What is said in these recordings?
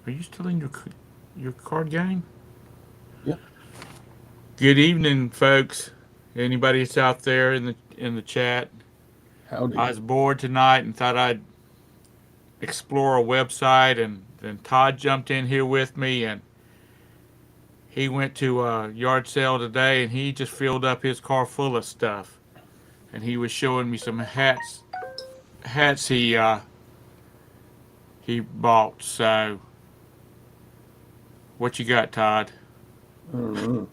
Are you still in your card game? Yeah. Good evening, folks. Anybody that's out there in the chat? I Howdy. was bored tonight and thought I'd explore a website, and then Todd jumped in here with me, and he went to a yard sale today, and he just filled up his car full of stuff, and he was showing me some hats he bought. So, what you got, Todd? I don't know.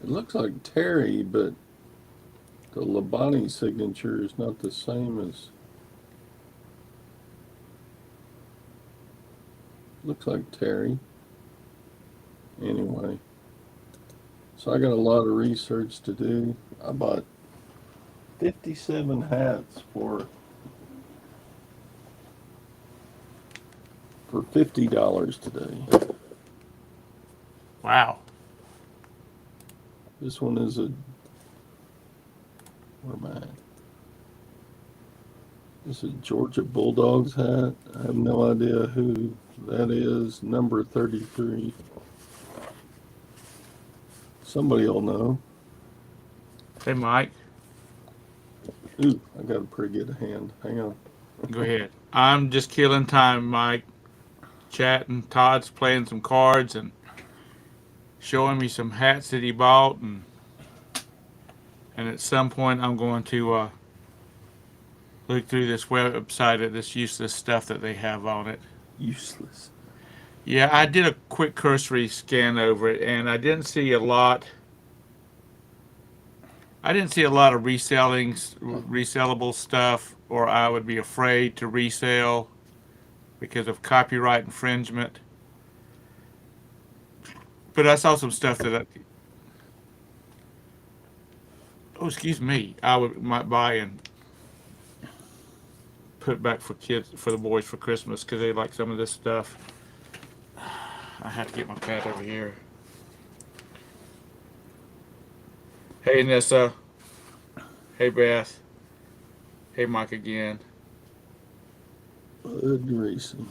It looks like Terry, but the Labani signature is not the same as. Looks like Terry. Anyway, so I got a lot of research to do. I bought 57 hats for $50 today. Wow. This one is a. Where am I at? This is Georgia Bulldogs hat. I have no idea who that is. Number 33. Somebody will know. Hey, Mike, Ooh, I got a pretty good hand. Hang on. go ahead. I'm just killing time, Mike. Chatting. Todd's playing some cards and showing me some hats that he bought, and at some point I'm going to look through this website at this useless stuff that they have on it. Useless. Yeah, I did a quick cursory scan over it, and I didn't see a lot. I didn't see a lot of resellable stuff, or I would be afraid to resell because of copyright infringement. But I saw some stuff oh, excuse me, might buy and put back for the boys for Christmas because they like some of this stuff. I have to get my pad over here. Hey Nessa. Hey Beth. Hey Mike again. Bud Racing.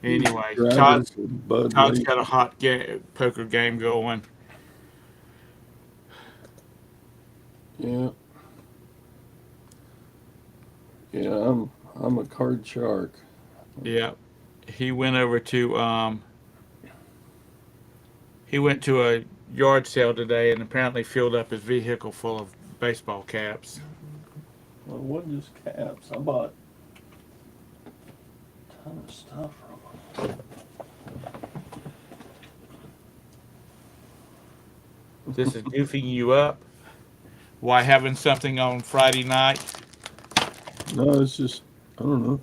Anyway, Driver for Bud Todd's got a Racing. hot poker game going. Yeah, yeah. I'm a card shark. Yeah, he went over to he went to a yard sale today and apparently filled up his vehicle full of baseball caps. Well, it wasn't just caps. I bought a ton of stuff from them. This is goofing you up. Why having something on Friday night? No, it's just I don't know.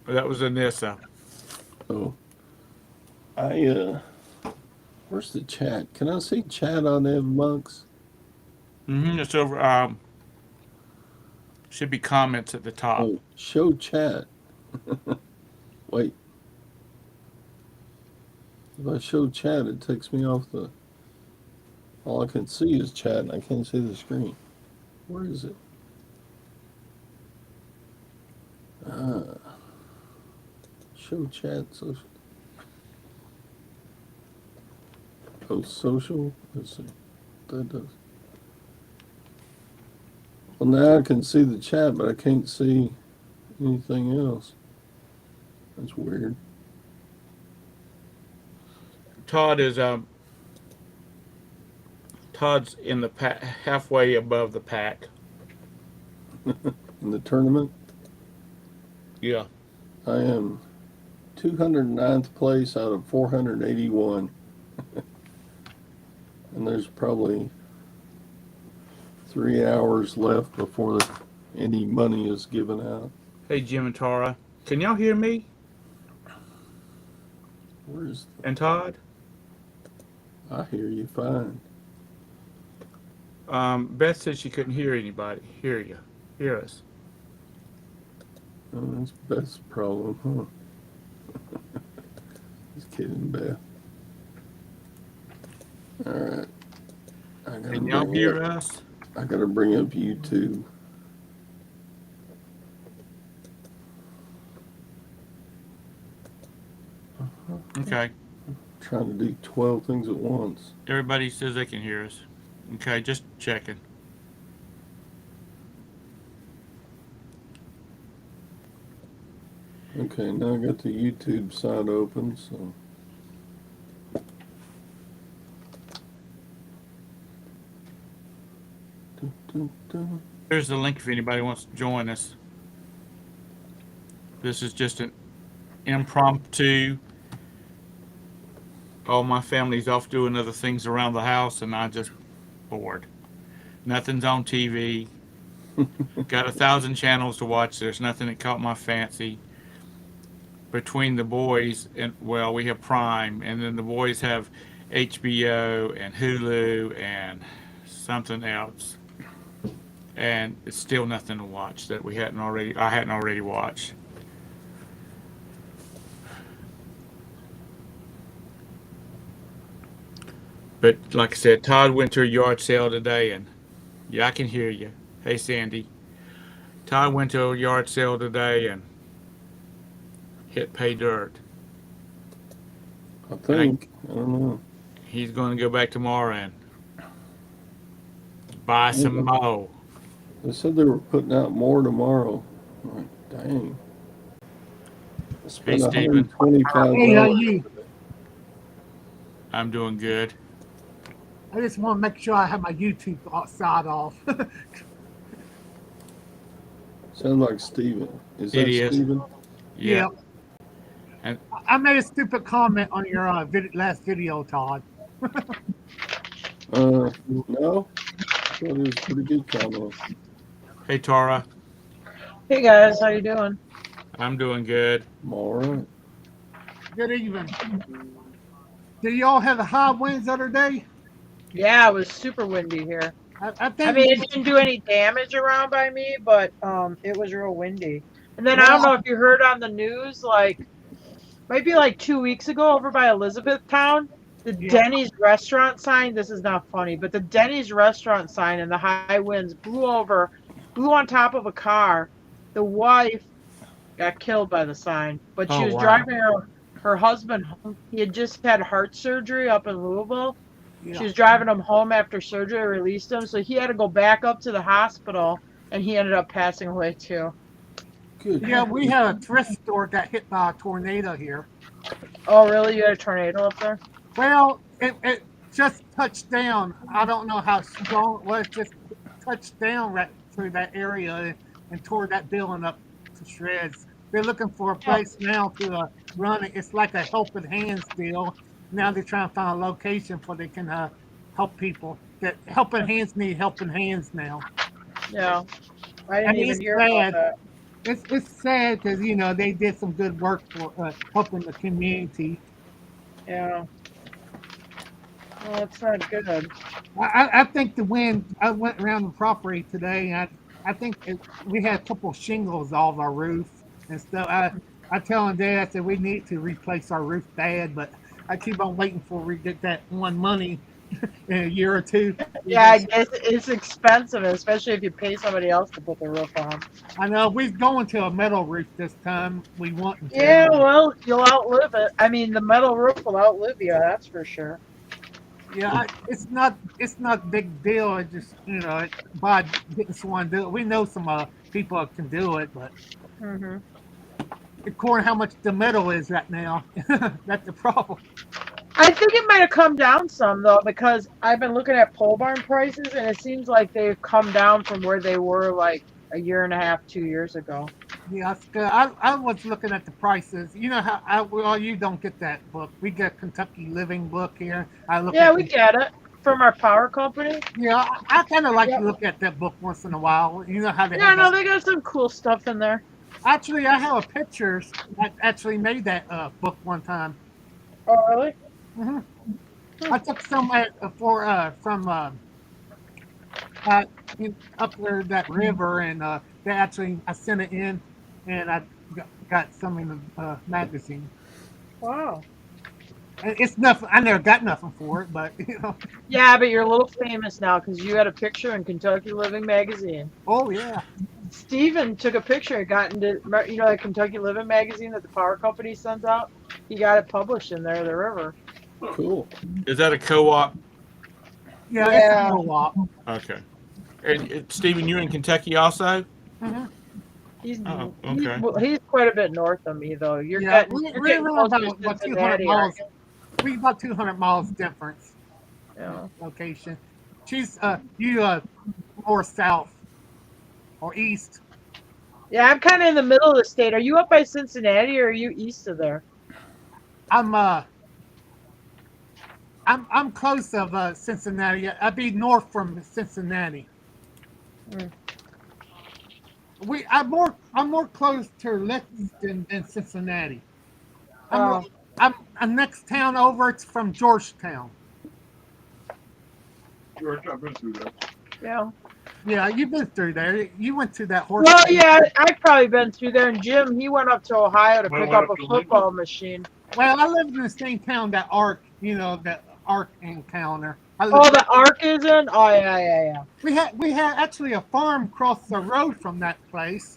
That was Anissa. Oh, I. Where's the chat? Can I see chat on Ev Monks? It's over. Should be comments at the top. Oh, show chat. Wait, if I show chat, it takes me off the. All I can see is chat, and I can't see the screen. Where is it? Ah, show chat social. Oh, social. Let's see. That does. Well, now I can see the chat, but I can't see anything else. That's weird. Todd is Todd's in the halfway above the pack. In the tournament, Yeah. I am 209th place out of 481. And there's probably 3 hours left before any money is given out. Hey Jim and Tara, can y'all hear me Where's and Todd? I hear you fine. Beth said she couldn't hear anybody. Hear us. Oh, that's Beth's problem, huh? Just kidding, Beth. All right, I gotta Can y'all bring up. hear us? I gotta bring up YouTube. Okay. Trying to do 12 things at once. Everybody says they can hear us. Okay, just checking. Okay, now I got the YouTube side open, so. Dun, dun, dun. Here's the link if anybody wants to join us. This is just an impromptu. All my family's off doing other things around the house, and I just bored. Nothing's on TV. Got 1,000 channels to watch. There's nothing that caught my fancy. Between the boys, and well, we have Prime, and then the boys have HBO and Hulu and something else, and it's still nothing to watch that we hadn't already. I hadn't already watched. But like I said, Todd went to a yard sale today, and yeah, I can hear you. Hey, Sandy. Todd went to a yard sale today and hit pay dirt. I And I, think. I don't know. he's going to go back tomorrow and buy some Yeah, mo. they said they were putting out more tomorrow. I'm like, dang. I Hey, spent Stephen. Hey, how $125 you? today. I'm doing good. I just want to make sure I have my YouTube side off. Sounds like Steven. Is It that is. Steven? Yeah. Yeah, And I made a stupid comment on your last video, Todd. No. That is a pretty good comment. hey, Tara. Hey guys, how you doing? I'm doing good. I'm all right. Good evening. Did y'all have the high winds the other day? Yeah, it was super windy here. I I think, mean, it didn't do any damage around by me, but it was real windy. And then I don't well, know if you heard on the news, like maybe like 2 weeks ago over by Elizabethtown, the yeah, Denny's restaurant sign. This is not funny, but the Denny's restaurant sign and the high winds blew on top of a car. The wife got killed by the sign, but she Oh, was wow. driving her husband home. He had just had heart surgery up in Louisville. She yeah. was driving him home after surgery, released him, so he had to go back up to the hospital, and he ended up passing away too. Good. Yeah, we had a thrift store got hit by a tornado here. Oh, really? You had a tornado up there? Well, it just touched down. I don't know how strong it was, just touched down right through that area and tore that building up to shreds. They're looking for a Yeah. place now to run it. It's like a helping hands deal. Now they're trying to find a location where they can help people. That helping hands need helping hands now. Yeah. I And didn't even it's hear about sad. that. It's sad because they did some good work for helping the community. Yeah. Well, it's not good. I think the wind. I went around the property today, and I think we had a couple of shingles off our roof and stuff. I telling Dad, I said we need to replace our roof bad, but I keep on waiting for we get that one money in a year or two. Yeah, I guess it's expensive, especially if you pay somebody else to put the roof on. I know we're going to a metal roof this time. We want to. Yeah, well, you'll outlive it. I mean, the metal roof will outlive you, that's for sure. Yeah, it's not a big deal. It just by getting someone to do it. We know some people that can do it, but Hmm. according to how much the metal is right now, that's the problem. I think it might have come down some though, because I've been looking at pole barn prices, and it seems like they've come down from where they were like a year and a half, 2 years ago. Yeah, that's good. I was looking at the prices. You know how well you don't get that book. We get Kentucky Living book here. I look Yeah, at we get it from our power company. yeah. I kind of like to Yep. look at that book once in a while. You know how they Yeah, have no, that. they got some cool stuff in there. Actually, I have a pictures. I actually made that book one time. Oh, really? hmm Hmm. I took some from up there that river, and they actually I sent it in, and I got some in the magazine. Wow. And it's nothing. I never got nothing for it, but Yeah, but you're a little famous now because you had a picture in Kentucky Living magazine. oh yeah, Steven took a picture and got into, that Kentucky Living magazine that the power company sends out? He got it published in there, the river. Cool. Is that a co-op? Yeah, it's a Yeah. co-op. Okay. And Stephen, you in Kentucky also? Mhm. He's Oh, he's okay. he's quite a bit north of me though. You're Yeah, getting you're we're getting around close to about 200 Cincinnati, aren't miles. We about 200 miles difference you? Yeah. location. She's you more south or east. Yeah, I'm kind of in the middle of the state. Are you up by Cincinnati or are you east of there? I'm I'm close of Cincinnati. I'd be north from Cincinnati. Mm. I'm more close to Lexington than Cincinnati. I'm Oh, I'm next town over. It's from Georgetown. George, I've been through that. yeah. Yeah, you've been through there. You went to that horse. Well, race. yeah, I've probably been through there. And Jim, he went up to Ohio to Well, pick went up up a to football machine. Well, I lived in the same town that Ark, that Ark encounter. Oh, the Ark is in? Oh, yeah. We had actually a farm across the road from that place.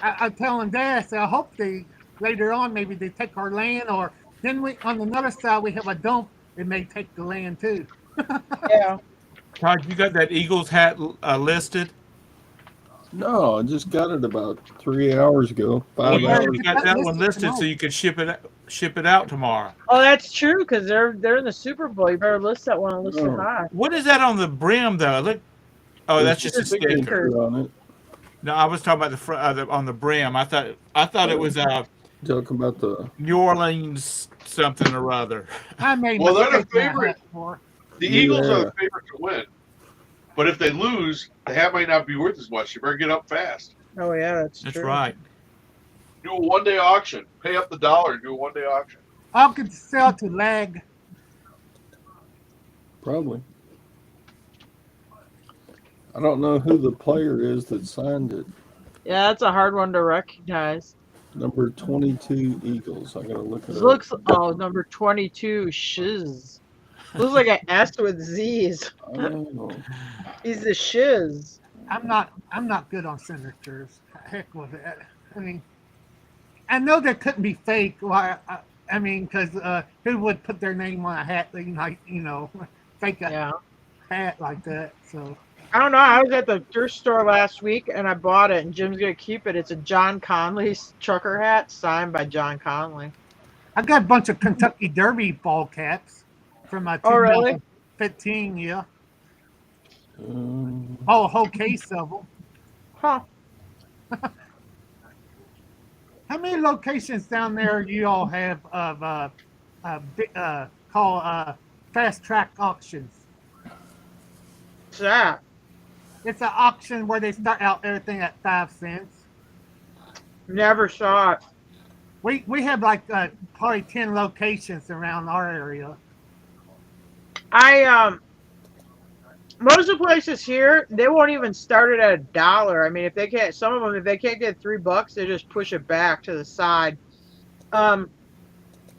I'm telling Dad, I said, I hope they later on maybe they take our land, or then we on another side we have a dump. They may take the land too. Yeah. Todd, you got that Eagles hat listed? No, I just got it about 3 hours ago. Well, 5 you Yeah, hours. should have got that that listed one listed so tonight. you could ship it out tomorrow. Oh, that's true because they're in the Super Bowl. You better list that one and list it Oh. high. What is that on the brim though? Look. Oh, There's that's just a sticker. signature on it. No, I was talking about the front on the brim. I thought it was Talking about the New Orleans something or other. I made Well, they're the mistake in that favorite. hat for. The Eagles are Yeah. the favorite to win. But if they lose, the hat might not be worth as much. You better get up fast. Oh, yeah, that's That's true. right. Do a 1 day auction. Pay up the dollar and do a 1 day auction. I could sell to lag. probably. I don't know who the player is that signed it. Yeah, that's a hard one to recognize. Number 22 Eagles. I gotta look it It up. looks, number 22, shiz. Looks like an S with Z's. Oh, He's the shiz. I'm not good on signatures. Heck with it. I mean, I know they couldn't be fake. Why? I mean, because who would put their name on a hat? Like fake a Yeah. hat like that. So I don't know. I was at the thrift store last week and I bought it, and Jim's gonna keep it. It's a John Conley trucker hat signed by John Conley. I got a bunch of Kentucky Derby ball caps from my Oh, really? 2015. Yeah. um, Oh, a whole case of them. Huh? How many locations down there you all have of call fast track auctions? What's that? It's an auction where they start out everything at 5 cents. Never saw it. We have like probably 10 locations around our area. Most of the places here, they won't even start it at $1. I mean, if they can't, some of them, if they can't get $3, they just push it back to the side. Or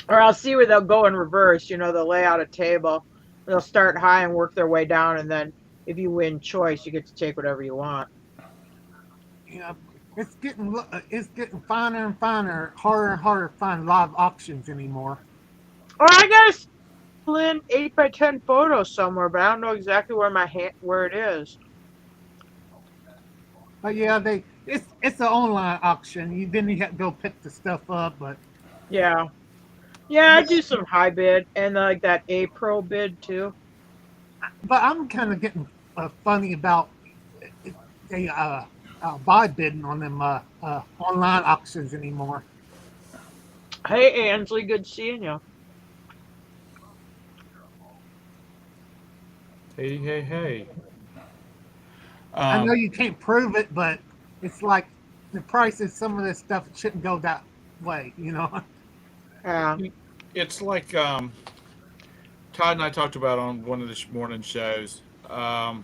I'll see where they'll go in reverse. They'll lay out a table. They'll start high and work their way down, and then if you win choice, you get to take whatever you want. It's getting finer and finer, harder and harder to find live auctions anymore. Or I gotta in 8x10 photos somewhere, but I don't know exactly where it is. But yeah, it's an online auction. You have to go pick the stuff up, but Yeah, I do some high bid and like that A Pro bid too. but I'm kind of getting funny about they buy bidding on them online auctions anymore. Hey Ansley, good seeing you. Hey. I know you can't prove it, but it's like the price of some of this stuff shouldn't go that way, Yeah. It's like Todd and I talked about on one of the morning shows. On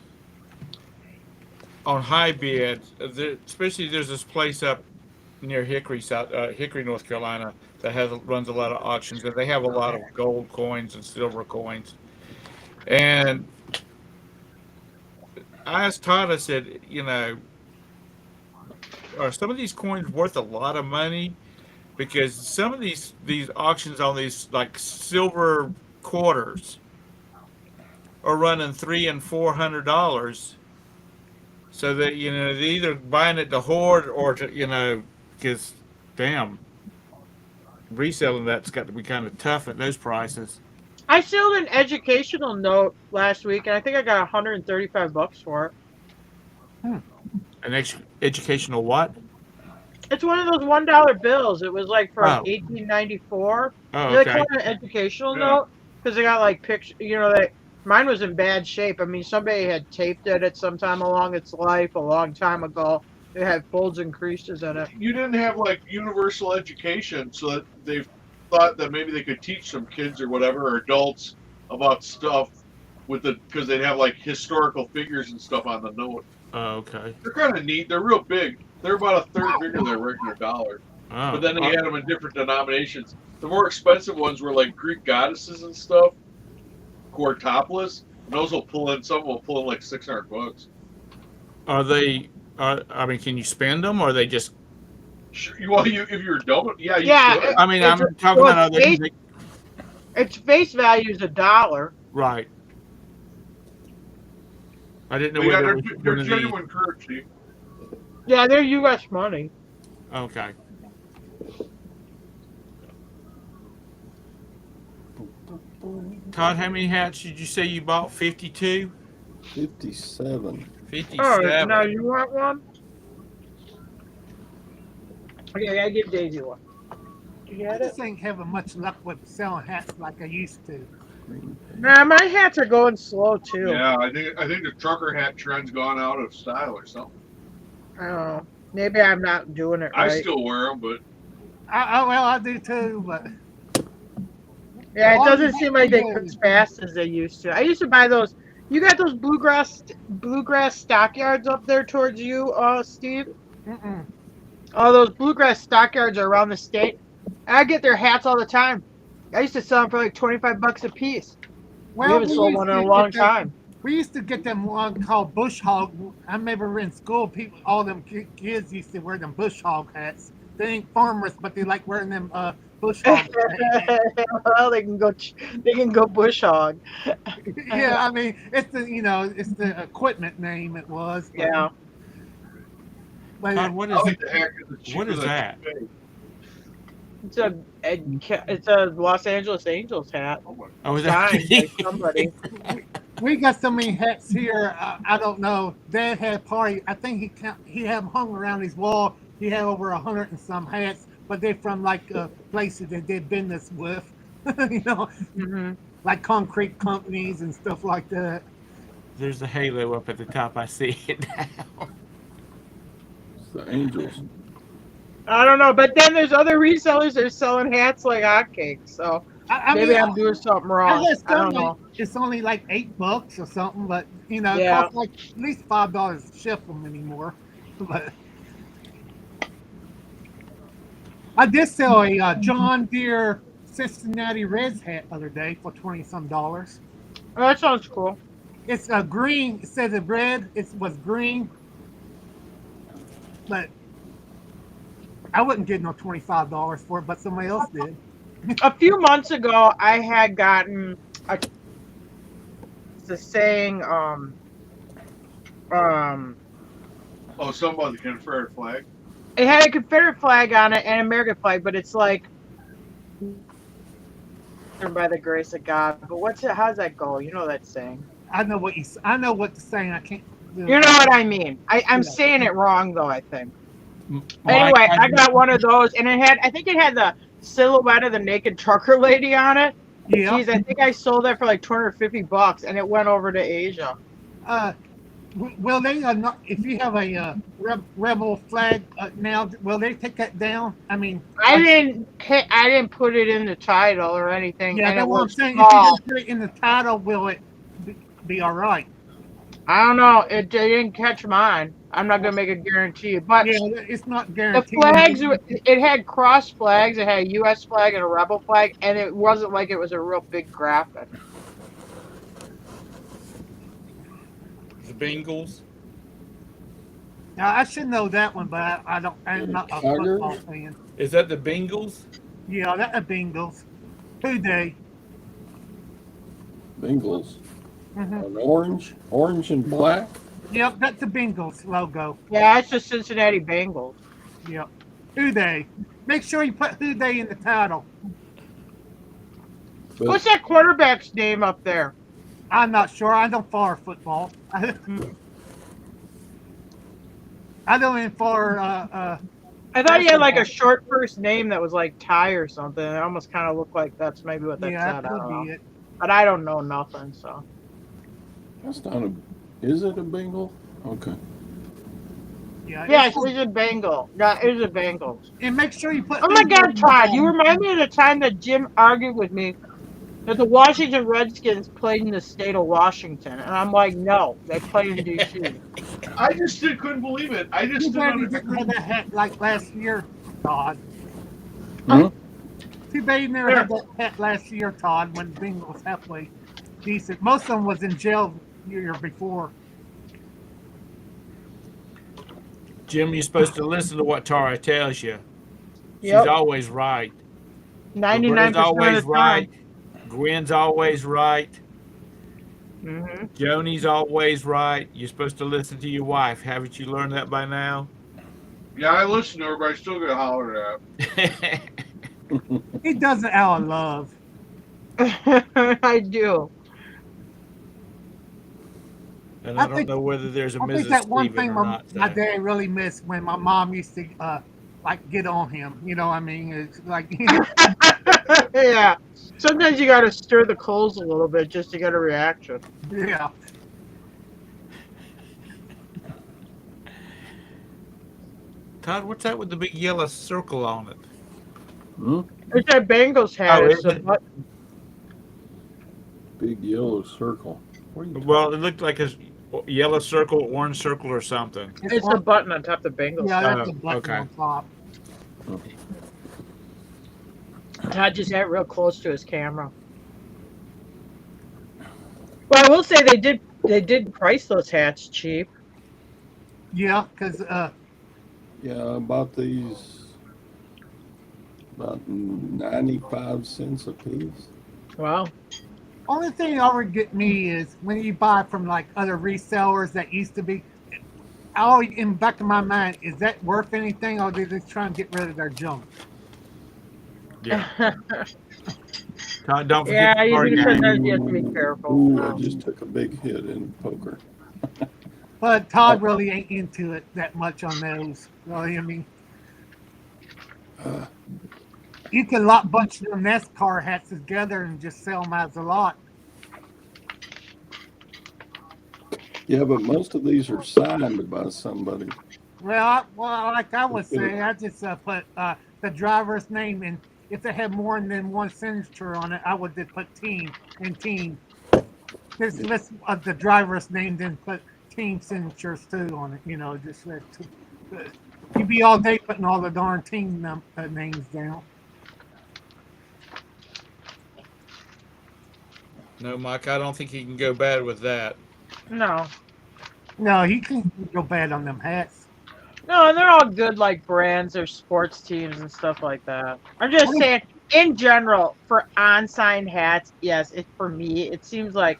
high bid, especially there's this place up near Hickory, North Carolina, that runs a lot of auctions, and they have a lot of gold coins and silver coins. And I asked Todd, I said, are some of these coins worth a lot of money? because some of these auctions on these like silver quarters are running $300 and $400. So that they're either buying it to hoard or to because damn, reselling that's got to be kind of tough at those prices. I sold an educational note last week, and I think I got 135 bucks for it. An educational what? It's one of those $1 bills. It was like from Oh, 1894. oh, They call okay. it an educational Yeah. note because they got like pictures. That mine was in bad shape. I mean, somebody had taped it at some time along its life a long time ago. It had folds and creases in it. You didn't have like universal education, so that they thought that maybe they could teach some kids or whatever, or adults about stuff because they'd have like historical figures and stuff on the note. Oh, okay. They're kind of neat. They're real big. They're about a third bigger than a regular dollar. Oh, But then they had them in different denominations. The more expensive ones were like Greek goddesses and stuff, who are topless. And those will pull in. Some will pull in like $600. are they? I mean, can you spend them, or are they just? Sure, if you're dumb, yeah, you Yeah, could. I mean, It's I'm talking well, about it's other. its face value is $1. Right. I didn't know But yeah, whether they're, it was they're one of these. genuine currency. Yeah, they're U.S. money. Okay. Todd, how many hats did you say you bought? 52? 57. 57. No, you want one? Okay, I give Daisy one. You I get it? just ain't having much luck with selling hats like I used to. Nah, my hats are going slow too. Yeah, I think the trucker hat trend's gone out of style or something. I don't know. Maybe I'm not doing it I right. still wear them, but I do too, but Yeah, it Why doesn't is seem that like they good? cook as fast as they used to. I used to buy those. You got those bluegrass stockyards up there towards you, Steve? mm-mm. All those bluegrass stockyards are around the state. I get their hats all the time. I used to sell them for like 25 bucks a piece. We haven't sold one in a long time. We used to get them one called bush hog. I remember in school, all them kids used to wear them bush hog hats. They ain't farmers, but they like wearing them bush hog hats. Well, they can go bush hog. Yeah, I mean it's the equipment name it was. But, Yeah. but Todd, what I is like it? the hat 'cause it's cheaper What is than that? toupee. It's a Los Angeles Angels hat. Oh my Oh, is that? Signed by somebody. we got so many hats here. I don't know. Dad had a party. I think he had them hung around his wall. He had over 100 and some hats, but they're from like places that did business with, Hmm. like concrete companies and stuff like that. There's a halo up at the top. I see it now. It's the Angels. I don't know, but then there's other resellers that are selling hats like hotcakes. So I maybe mean, I'm doing something I wrong. guess I don't know. it's only like $8 or something, but it Yeah. costs like at least $5 to ship them anymore. But I did sell a John Deere Cincinnati Reds hat the other day for $20-some. Oh, that sounds cool. It's green. It says it red. It was green, but I wouldn't get no $25 for it, but somebody else did. A few months ago, I had gotten the saying, Oh, something about the Confederate flag. it had a Confederate flag on it and an American flag, but it's like by the grace of God. But how's that go? You know that saying. I know what the saying. I can't. You know what I mean. I'm Yeah. saying it wrong though, I think. Mike, Anyway, I got one of those, and I think it had the silhouette of the naked trucker lady on it. Yeah. Jeez, I think I sold that for like $250, and it went over to Asia. Well, they are not. If you have a rebel flag now, will they take that down? I mean, I didn't put it in the title or anything. yeah, and that's it what I'm was saying. If you small. just put it in the title, will it be all right? I don't know. It didn't catch mine. I'm not gonna make a guarantee, but Yeah, it's not the guaranteed. flags. It had cross flags. It had a U.S. flag and a rebel flag, and it wasn't like it was a real big graphic. the Bengals. Now, I should know that one, but I don't. I'm not a Tiger? football fan. Is that the Bengals? Yeah, that the Bengals. Who they? Bengals. Hmm. An orange and black. Yep, that's the Bengals logo. Yeah, it's the Cincinnati Bengals. Yep. Who they? Make sure you put who they in the title. But What's that quarterback's name up there? I'm not sure. I don't follow football. I don't even follow. I thought he had like a short first name that was like Ty or something. It almost kind of looked like that's maybe what that Yeah, said. that I don't could know. be it. But I don't know nothing, so. that's not a. Is it a Bengal? Okay. Yeah. Yeah, it's- he's a Bengal. Yeah, he's a Bengals. And make sure you put. Oh my who God, they in the Todd! You title. remind me of the time that Jim argued with me that the Washington Redskins played in the state of Washington, and I'm like, no, they play in D.C. I just couldn't believe it. I just Too bad he didn't. didn't have that hat like last year, Todd. Hmm? Too bad he never had that hat last year, Todd, when Bengals was halfway decent. Most of them was in jail the year before. Jim, you're supposed to listen to what Tara tells you. She's Yep. always right. 99% Roberta's of always the time. right. Gwen's always right. Mm-hmm. Joni's always right. You're supposed to listen to your wife. Haven't you learned that by now? Yeah, I listened to her, but I still get hollered at. He does it out of love. I do. And I I don't think- know whether there's a I think Mrs. that one Steven thing or my not. so. dad really missed when my mom used to like get on him. You know what I mean? It's like Yeah. Sometimes you got to stir the coals a little bit just to get a reaction. yeah. Todd, what's that with the big yellow circle on it? Hmm? It's that Bengals hat. Oh, It's is the it? button. Big yellow circle. What are you Well, it looked like a yellow circle, orange circle, or something. It's the button on top of the Bengals. Yeah, hat. that's a button okay. on top. Todd just got real close to his camera. Well, I will say they did price those hats cheap. Yeah, because Yeah, I bought these about 95 cents a piece. Wow. only thing that always get me is when you buy from like other resellers that used to be. I always in the back of my mind, is that worth anything, or are they just trying to get rid of their junk? Yeah. Todd, don't forget Yeah, the you party do game. sometimes you have to be careful. Ooh, I just took a big hit in poker. But Todd really ain't into it that much on those. Really, I mean, you can lot bunch of NASCAR hats together and just sell them as a lot. Yeah, but most of these are signed by somebody. Well, like I was saying, I just put the driver's name, and if they had more than one signature on it, I would just put team and team. Just list the driver's name, then put team signatures too on it. You know, just you'd be all day putting all the darn team names down. No, Mike, I don't think he can go bad with that. No. No, he can go bad on them hats. No, and they're all good like brands or sports teams and stuff like that. I'm just saying, in general, for on-sign hats, yes, for me, it seems like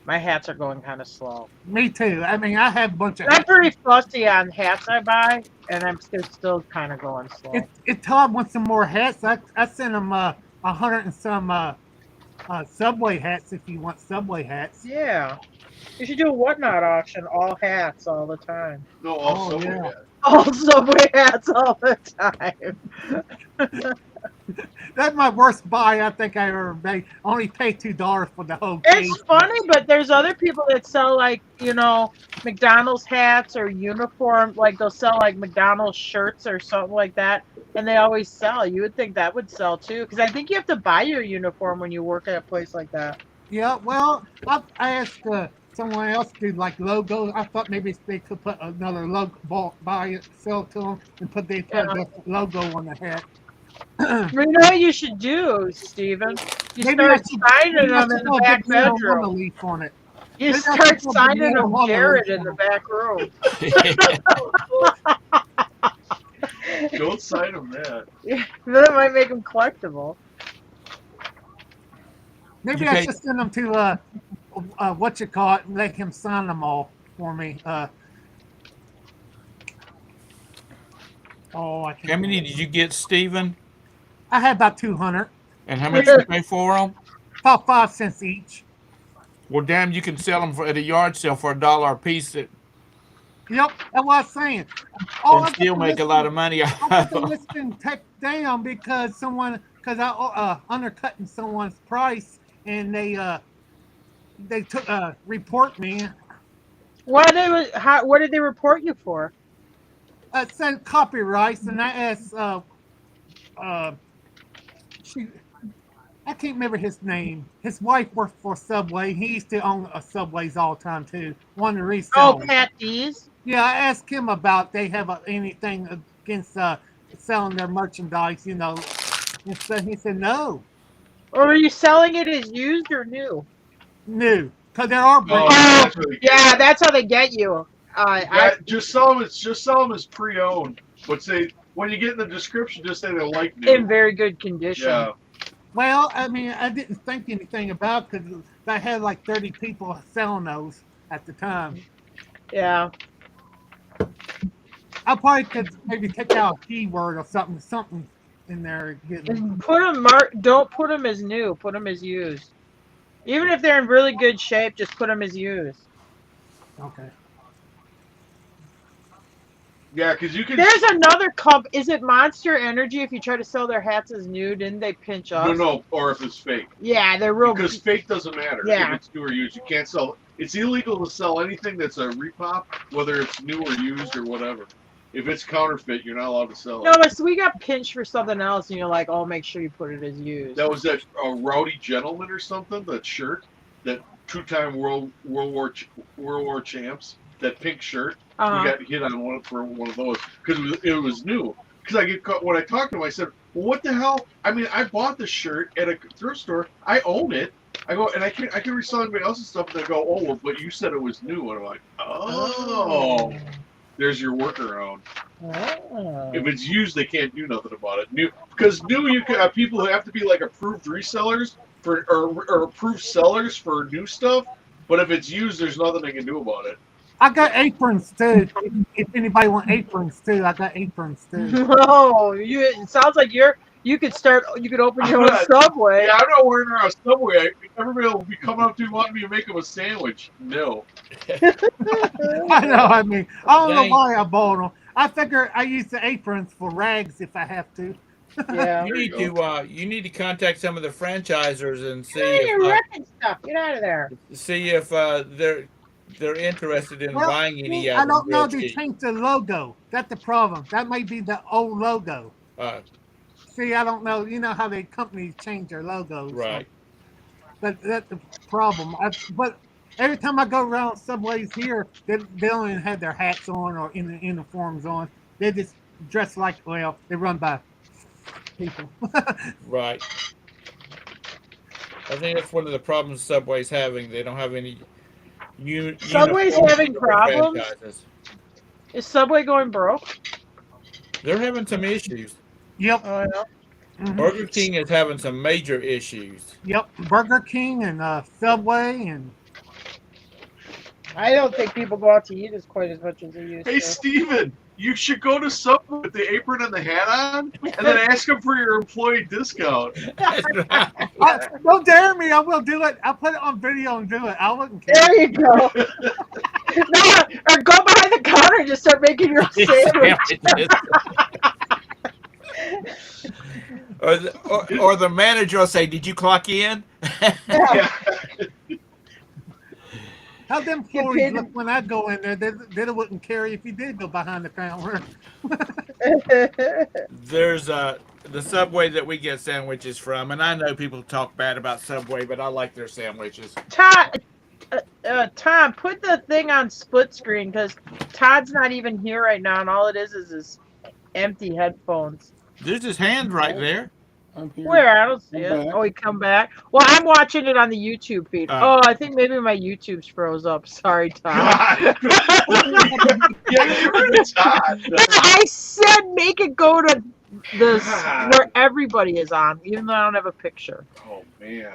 my hats are going kind of slow. Me too. I mean, I have a bunch of I'm hats. pretty fussy on hats I buy, and they're still kind of going slow. If Todd wants some more hats, I sent him 100 and some Subway hats if you want Subway hats. Yeah. You should do a whatnot auction, all hats all the time. No, all Oh, Subway yeah. hats. All Subway hats all the time. That's my worst buy I think I ever made. I only paid $2 for the whole case. It's funny, but there's other people that sell like, McDonald's hats or uniform, like they'll sell like McDonald's shirts or something like that, and they always sell. You would think that would sell too, because I think you have to buy your uniform when you work at a place like that. Yeah, well, I asked someone else to do like logos. I thought maybe they could put another logo, buy it, sell it to them, and put the logo on the hat. You know what you should do, Steven? You Maybe I start should- signing maybe I them in should the go back get Nero on bedroom. the leaf on it. You maybe I start should go get signing Nero them on the Jared leaf in the on back room. Don't sign them that. That might make them collectible. Maybe You I pay- should send them to what you call it, and let him sign them all for me. I can't. How many did you get, Steven? I had about 200, And how much you pay for them? about 5 cents each. Well, damn, you can sell them at a yard sale for $1 a piece Yep, that's what I was saying. and still make a lot of money I out got of the them. listing take down because I undercutting someone's price, and they took report me. What did they report you for? Said copyrights, and I asked uh she I can't remember his name. His wife worked for Subway. He used to own Subways all the time too. Wanted to resell. Oh, Pat D's. Yeah, I asked him about they have anything against selling their merchandise, And so he said no, Or are you selling it as used or new? new, because there are brands. Oh, that's what they get. yeah, that's how they get you. Just sell them as pre-owned. But say when you get in the description, just say they're like new. In very good condition. Yeah. Well, I mean, I didn't think anything about because I had like 30 people selling those at the time. Yeah. I probably could maybe take out a keyword or something in there. Getting, Don't put them as new. Put them as used. Even if they're in really good shape, just put them as used. okay. Yeah, because you can. There's another Is it Monster Energy? If you try to sell their hats as new, didn't they pinch us? No, or if it's fake. Yeah, they're real. Because fake doesn't matter Yeah. if it's new or used. You can't sell. It's illegal to sell anything that's a repop, whether it's new or used or whatever. If it's counterfeit, you're not allowed to sell No, it. but so we got pinched for something else, and you're like, "Oh, make sure you put it as used." That was that Rowdy Gentleman or something. That shirt, that two-time World War champs. That pink shirt. We got hit on one of those because it was new. Because when I talked to him, I said, "Well, what the hell? I mean, I bought the shirt at a thrift store. I own it. I go and I can resell anybody else's stuff." And they go, "Oh, well, but you said it was new." And I'm like, "Oh, there's your workaround. Oh. If it's used, they can't do nothing about it. Because new, you can people who have to be like approved resellers or approved sellers for new stuff. But if it's used, there's nothing they can do about it." I got aprons too. If anybody want aprons too, I got aprons too. No, it sounds like you could open your own Subway. Yeah, I'm not wearing around Subway. Everybody will be coming up to me wanting me to make them a sandwich. No. I know. I mean, I don't know Dang. why I bought them. I figure I use the aprons for rags if I have to. Yeah. You need to contact some of the franchisers and You're wrecking stuff. Get out of there. see if they're interested in Well, buying any I of them. don't know. real They cheap. changed the logo. That's the problem. That might be the old logo. Uh, See, I don't know. You know how the companies change their logos. right. But that's the problem. But every time I go around Subways here, they don't even have their hats on or in the uniforms on. They just dress like, well, they run by people. Right. I think that's one of the problems Subway's having. They don't have any. Subway's uniforms having for problems? franchises. Is Subway going broke? They're having some issues. Yep. Oh, yeah. Mhm. Burger King is having some major issues. Yep. Burger King and Subway and I don't think people go out to eat quite as much as they used Hey, to. Steven, you should go to Subway with the apron and the hat on, and then ask them for your employee discount. don't dare me. I will do it. I'll put it on video and do it. I wouldn't care. There you go. No, or go behind the counter and just start making your own sandwich. or the manager will say, "Did you clock in?" Yeah. How them employees look when I go in there? They wouldn't care if you did go behind the counter. There's the Subway that we get sandwiches from, and I know people talk bad about Subway, but I like their sandwiches. Tom, put the thing on split screen because Todd's not even here right now, and all it is his empty headphones. There's his hand right there. I'm here. Where? I don't see I'm it. back. Oh, he come back. Well, I'm watching it on the YouTube feed. Oh. Oh, I think maybe my YouTube's froze up. Sorry, Tom. God. Yeah, get rid of Todd. I said make it go to the God. where everybody is on, even though I don't have a picture. Oh man.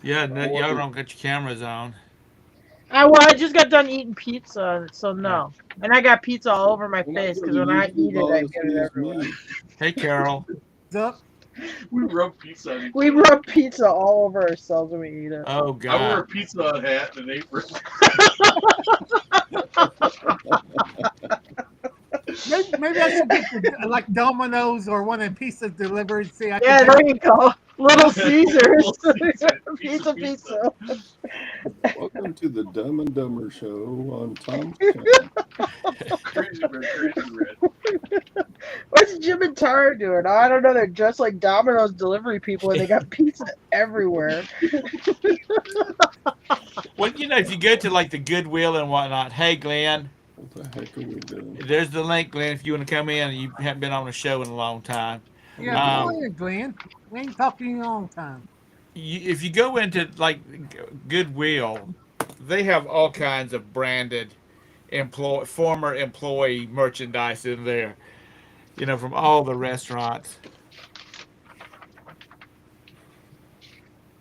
Yeah, I y'all wonder- don't get your cameras on. I just got done eating pizza, so no. Yeah. And I got pizza all over my When I face go because to when I YouTube, eat it, all I I get see it is everywhere. me. Hey, Carol. Up. We rub pizza on each We other. rub pizza all over ourselves when we eat it. Oh, I wear a God. Pizza Hut hat and an apron. Maybe I should get like Domino's or one of the pizza delivered. See, I Yeah, can there you go. Little Caesars. Little Caesars. Pizza, pizza. Welcome to the Dumb and Dumber Show on Tom's channel. Crazy red. What's Jim and Tara doing? Oh, I don't know. They're dressed like Domino's delivery people and they got pizza everywhere. Well, if you go to like the Goodwill and whatnot, hey, Glenn, What the heck are we doing? there's the link, Glenn, if you want to come in and you haven't been on a show in a long time. Yeah, come on in, Glenn. We ain't talking in a long time. If you go into like Goodwill, they have all kinds of branded former employee merchandise in there. From all the restaurants.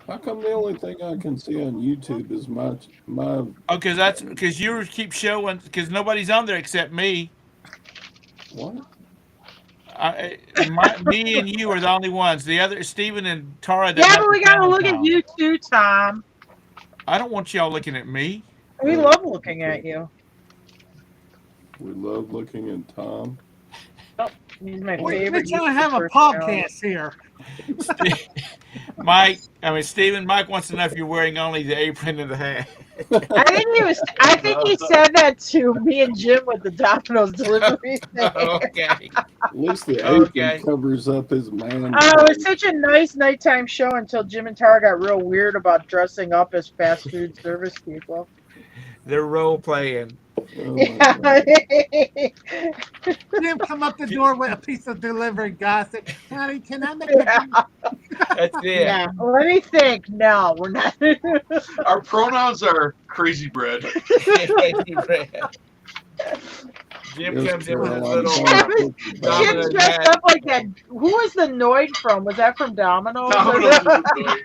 How come the only thing I can see on YouTube is my Oh, because you keep showing because nobody's on there except me. what? Me and you are the only ones. The other Stephen and Tara. Yeah, but we gotta look at you too, Tom. I don't want y'all looking at me. We love looking at you. We love looking at Tom. He's my We're favorite. trying to have a YouTuber podcast here. Stephen. Mike wants to know if you're wearing only the apron and the hat. I think he said that to me and Jim with the Domino's delivery thing. Okay. At least the apron Okay. covers up his man. It was such a nice nighttime show until Jim and Tara got real weird about dressing up as fast food service people. They're role playing. Oh my God. Jim come up the door with a piece of delivery guy. Said, "Honey, can I make That's it. Yeah. Let me think. No, we're not. Our pronouns are crazy bread. Jim Yes, comes in with his Carol, little. I'm sorry. Jim Domino's dressed hat. up like that. Who was the Noid from? Was that from Domino's? Domino's is annoying, yeah.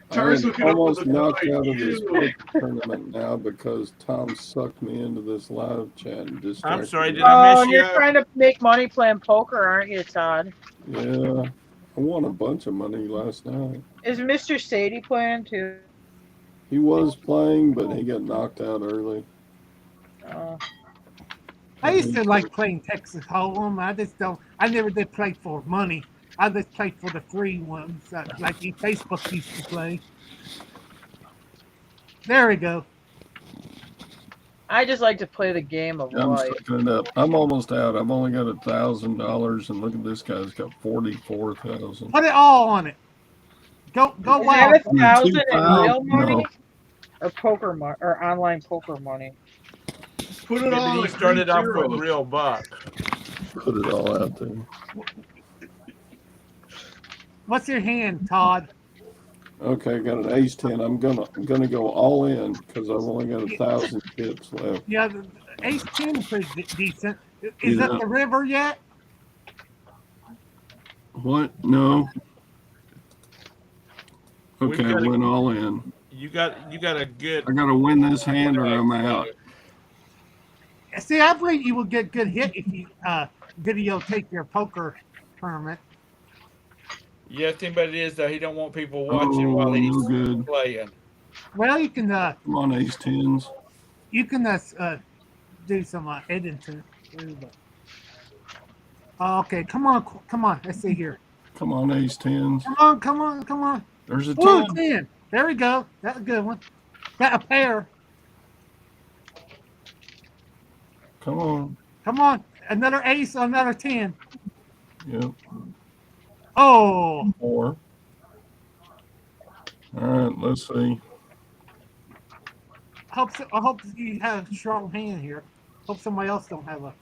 Tara's I'm looking up almost with the knocked noise. out of this Ew. poker tournament now because Tom sucked me into this live chat and distracted I'm sorry, me. did I Oh, miss you're you? trying to make money playing poker, aren't you, Todd? Yeah, I won a bunch of money last night. Is Mr. Sadie playing too? He was playing, but he got knocked out early. Oh. I used to like playing Texas Hold'em. I never did play for money. I just played for the free ones, like the Facebook used to play. There we go. I just like to play the game of I'm life. sucking it up. I'm almost out. I've only got $1,000, and look at this guy's got 44,000. Put it all on it. Go Is wild. that 1,000 in real No. money? Or poker money, or online poker money? Put it all Maybe in he started off with zeros. real buck. Put it all out there. What's your hand, Todd? Okay, I got an ace 10. I'm gonna go all in because I've only got 1,000 chips left. Yeah, the ace 10 is pretty decent. Is Yeah. that the river yet? What? No. We've Okay, I gotta- went all in. You got a good. I gotta win this hand or I'm out. See, I believe you will get good hit if you videotape your poker tournament. Yeah, thing about it is though, he don't want people watching while Oh, he's no good. playing. Well, you can Come on, ace 10s. do some editing. Okay, come on. Let's see here. Come on, ace 10s. Come on. There's a Ooh, 10. 10. There we go. That's a good one. Got a pair. Come on. Come on. Another ace, another 10. Yep. Oh, 4. All right, let's see. I hope you have a strong hand here. Hope somebody else don't have a.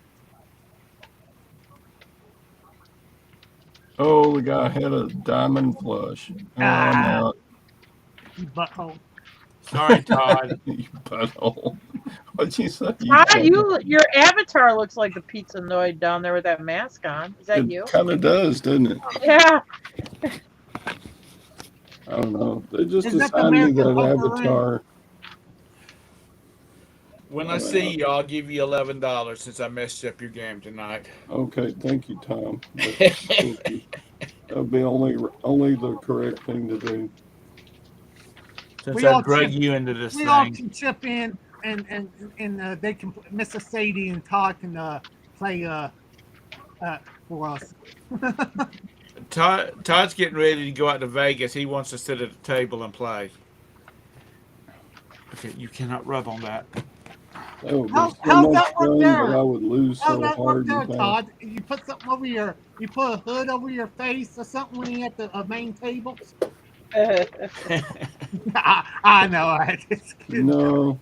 Oh, the guy had a diamond flush. Oh, I'm Ah, out. you butthole. Sorry, Todd. You butthole. What'd you say? You Ah, butthole. your avatar looks like the pizza noid down there with that mask on. Is that It you? kind of does, doesn't it? Yeah. I don't know. They just Is that the assigned me American that Poker Room? avatar. When I I'm see out. you, I'll give you $11 since I messed up your game tonight. Okay, thank you, Tom. Thank you. That would be only the correct thing to do. Since We I all drug chip. you into this We all thing. can chip in, and they can. Mr. Sadie and Todd can play for us. Todd's getting ready to go out to Vegas. He wants to sit at a table and play. Okay, you cannot rub on that. That would be so How's much that work fun, but there? I would lose How's so that work hard and there, fast. Todd? You put something over you put a hood over your face or something when you're at the main table? I know. I just kidding. No,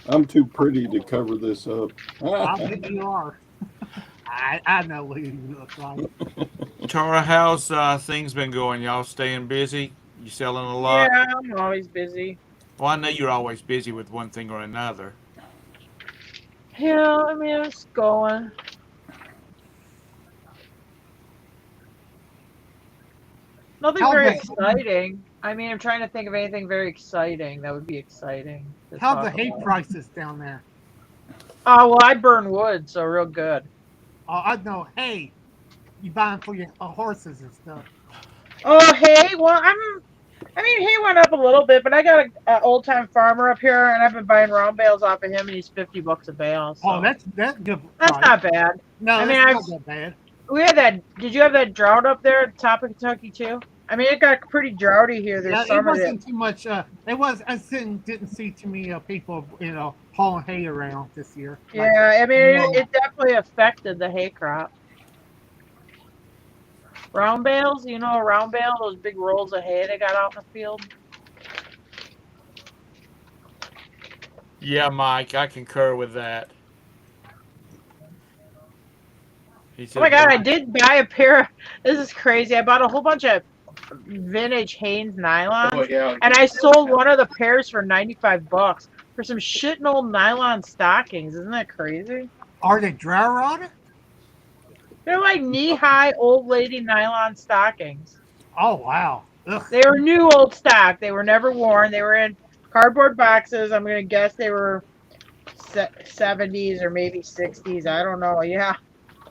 I'm too pretty to cover this up. I bet you are. I know what you look like. Tara, how's things been going? Y'all staying busy? You selling a Yeah, lot? I'm always busy. Well, I know you're always busy with one thing or another. Yeah, I mean, it's going. Nothing How very the exciting. I mean, I'm trying to think of anything very exciting that would be exciting to how the talk hay about. prices down there? Oh, well, I burn wood, so real good. I know. Hey, you buying for your horses and stuff. Oh, hay? Well, I mean, hay went up a little bit, but I got a old time farmer up here, and I've been buying round bales off of him, and he's $50 a bale. So Oh, that's good that's price. not bad. No, I mean, that's not that bad. we had that. Did you have that drought up there at the top of Kentucky too? I mean, it got pretty droughty here this Yeah, it summer. wasn't too much. It was. I didn't see too many people, hauling hay around this year. Yeah, I mean, No. it definitely affected the hay crop. Round bales, you know, a round bale, those big rolls of hay they got out in the field. Yeah, Mike, I concur with that. He Oh my said, God, I did buy a pair of, this is crazy. I bought a whole bunch of vintage Hanes nylons, Oh yeah. and I sold one of the pairs for $95 for some shitting old nylon stockings. Isn't that crazy? Are they dry rotted? They're like knee-high old lady nylon stockings. Oh wow. Ugh. They were new old stock. They were never worn. They were in cardboard boxes. I'm gonna guess they were 70s or maybe 60s. I don't know. Yeah,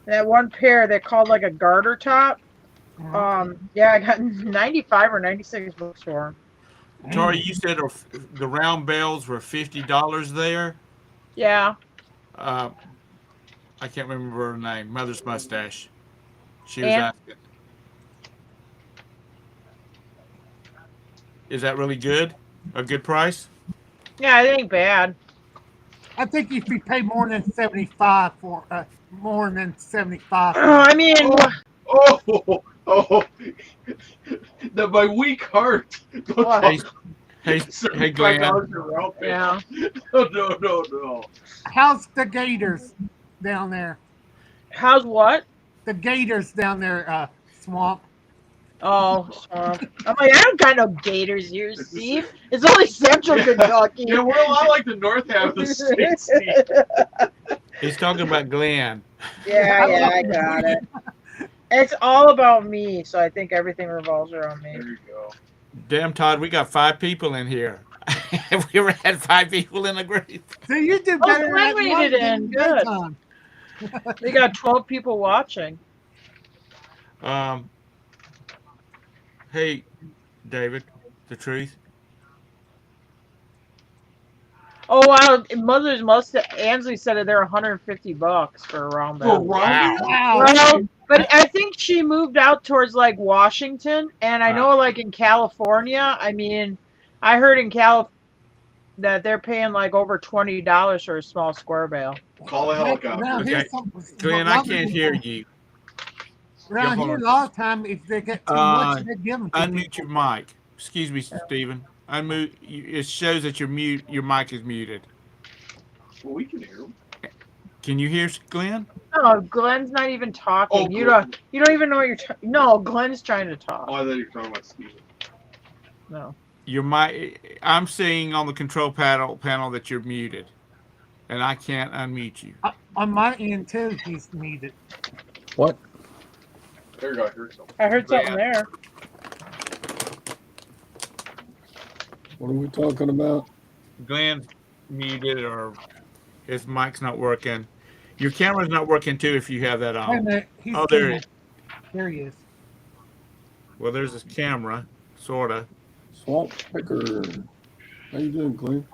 that one pair they called like a garter top. Yeah, I got 95 or $96 for them. Tara, you said the round bells were $50 there. Yeah. Uh, I can't remember her name. Mother's mustache. She was And asking. Is that really good? A good price? yeah, it ain't bad. I think if you pay more than 75 for more than 75. I mean, Oh, oh, my weak heart. What? Hey, hey, Glenn. $75 yeah. No. How's the gators down there? How's what? The gators down there, Swamp. Oh, swamp. I'm like, I don't got no gators here, Steve. It's only Central Kentucky. Yeah, we're a lot like the north half of the state, Steve. He's talking about Glenn. Yeah, I got it. It's all about me, so I think everything revolves around me. There you go. Damn, Todd, we got 5 people in here. We ever had 5 people in a group. So you did Oh, better Glenn at made lunch it than in. Good. daytime. We got 12 people watching. Hey, David, the truth. Oh wow, Mother's Mustang. Ansley said that they're $150 for a round For bale. round Wow. Well, but I think she moved out towards like Washington, and I know like in California. I mean, I heard in that they're paying like over $20 for a small square bale. Call a helicopter. Now, Okay. here's something. Glenn, I can't hear you. Around Yeah, here, hold a on. lot of time, if they get too much, they give them to Unmute your mic. Excuse me, Stephen. Unmute. It shows that your mic is muted. Well, we can hear them. Can you hear Glenn? No, Glenn's not even talking. Oh, You don't. You don't even know what you're talking. You don't even know what you're. No, Glenn's trying to talk. Oh, I thought you were talking about Steven. No. I'm seeing on the control panel that you're muted, and I can't unmute you. On my end too, he's muted. What? There you go. I heard something. I heard something Glenn. there. What are we talking about? Glenn's muted or his mic's not working. Your camera's not working too if you have that Wait a on. minute, he's Oh, there coming. it is. There he is. Well, there's his camera, sorta. Swamp Picker. How you doing, Glenn?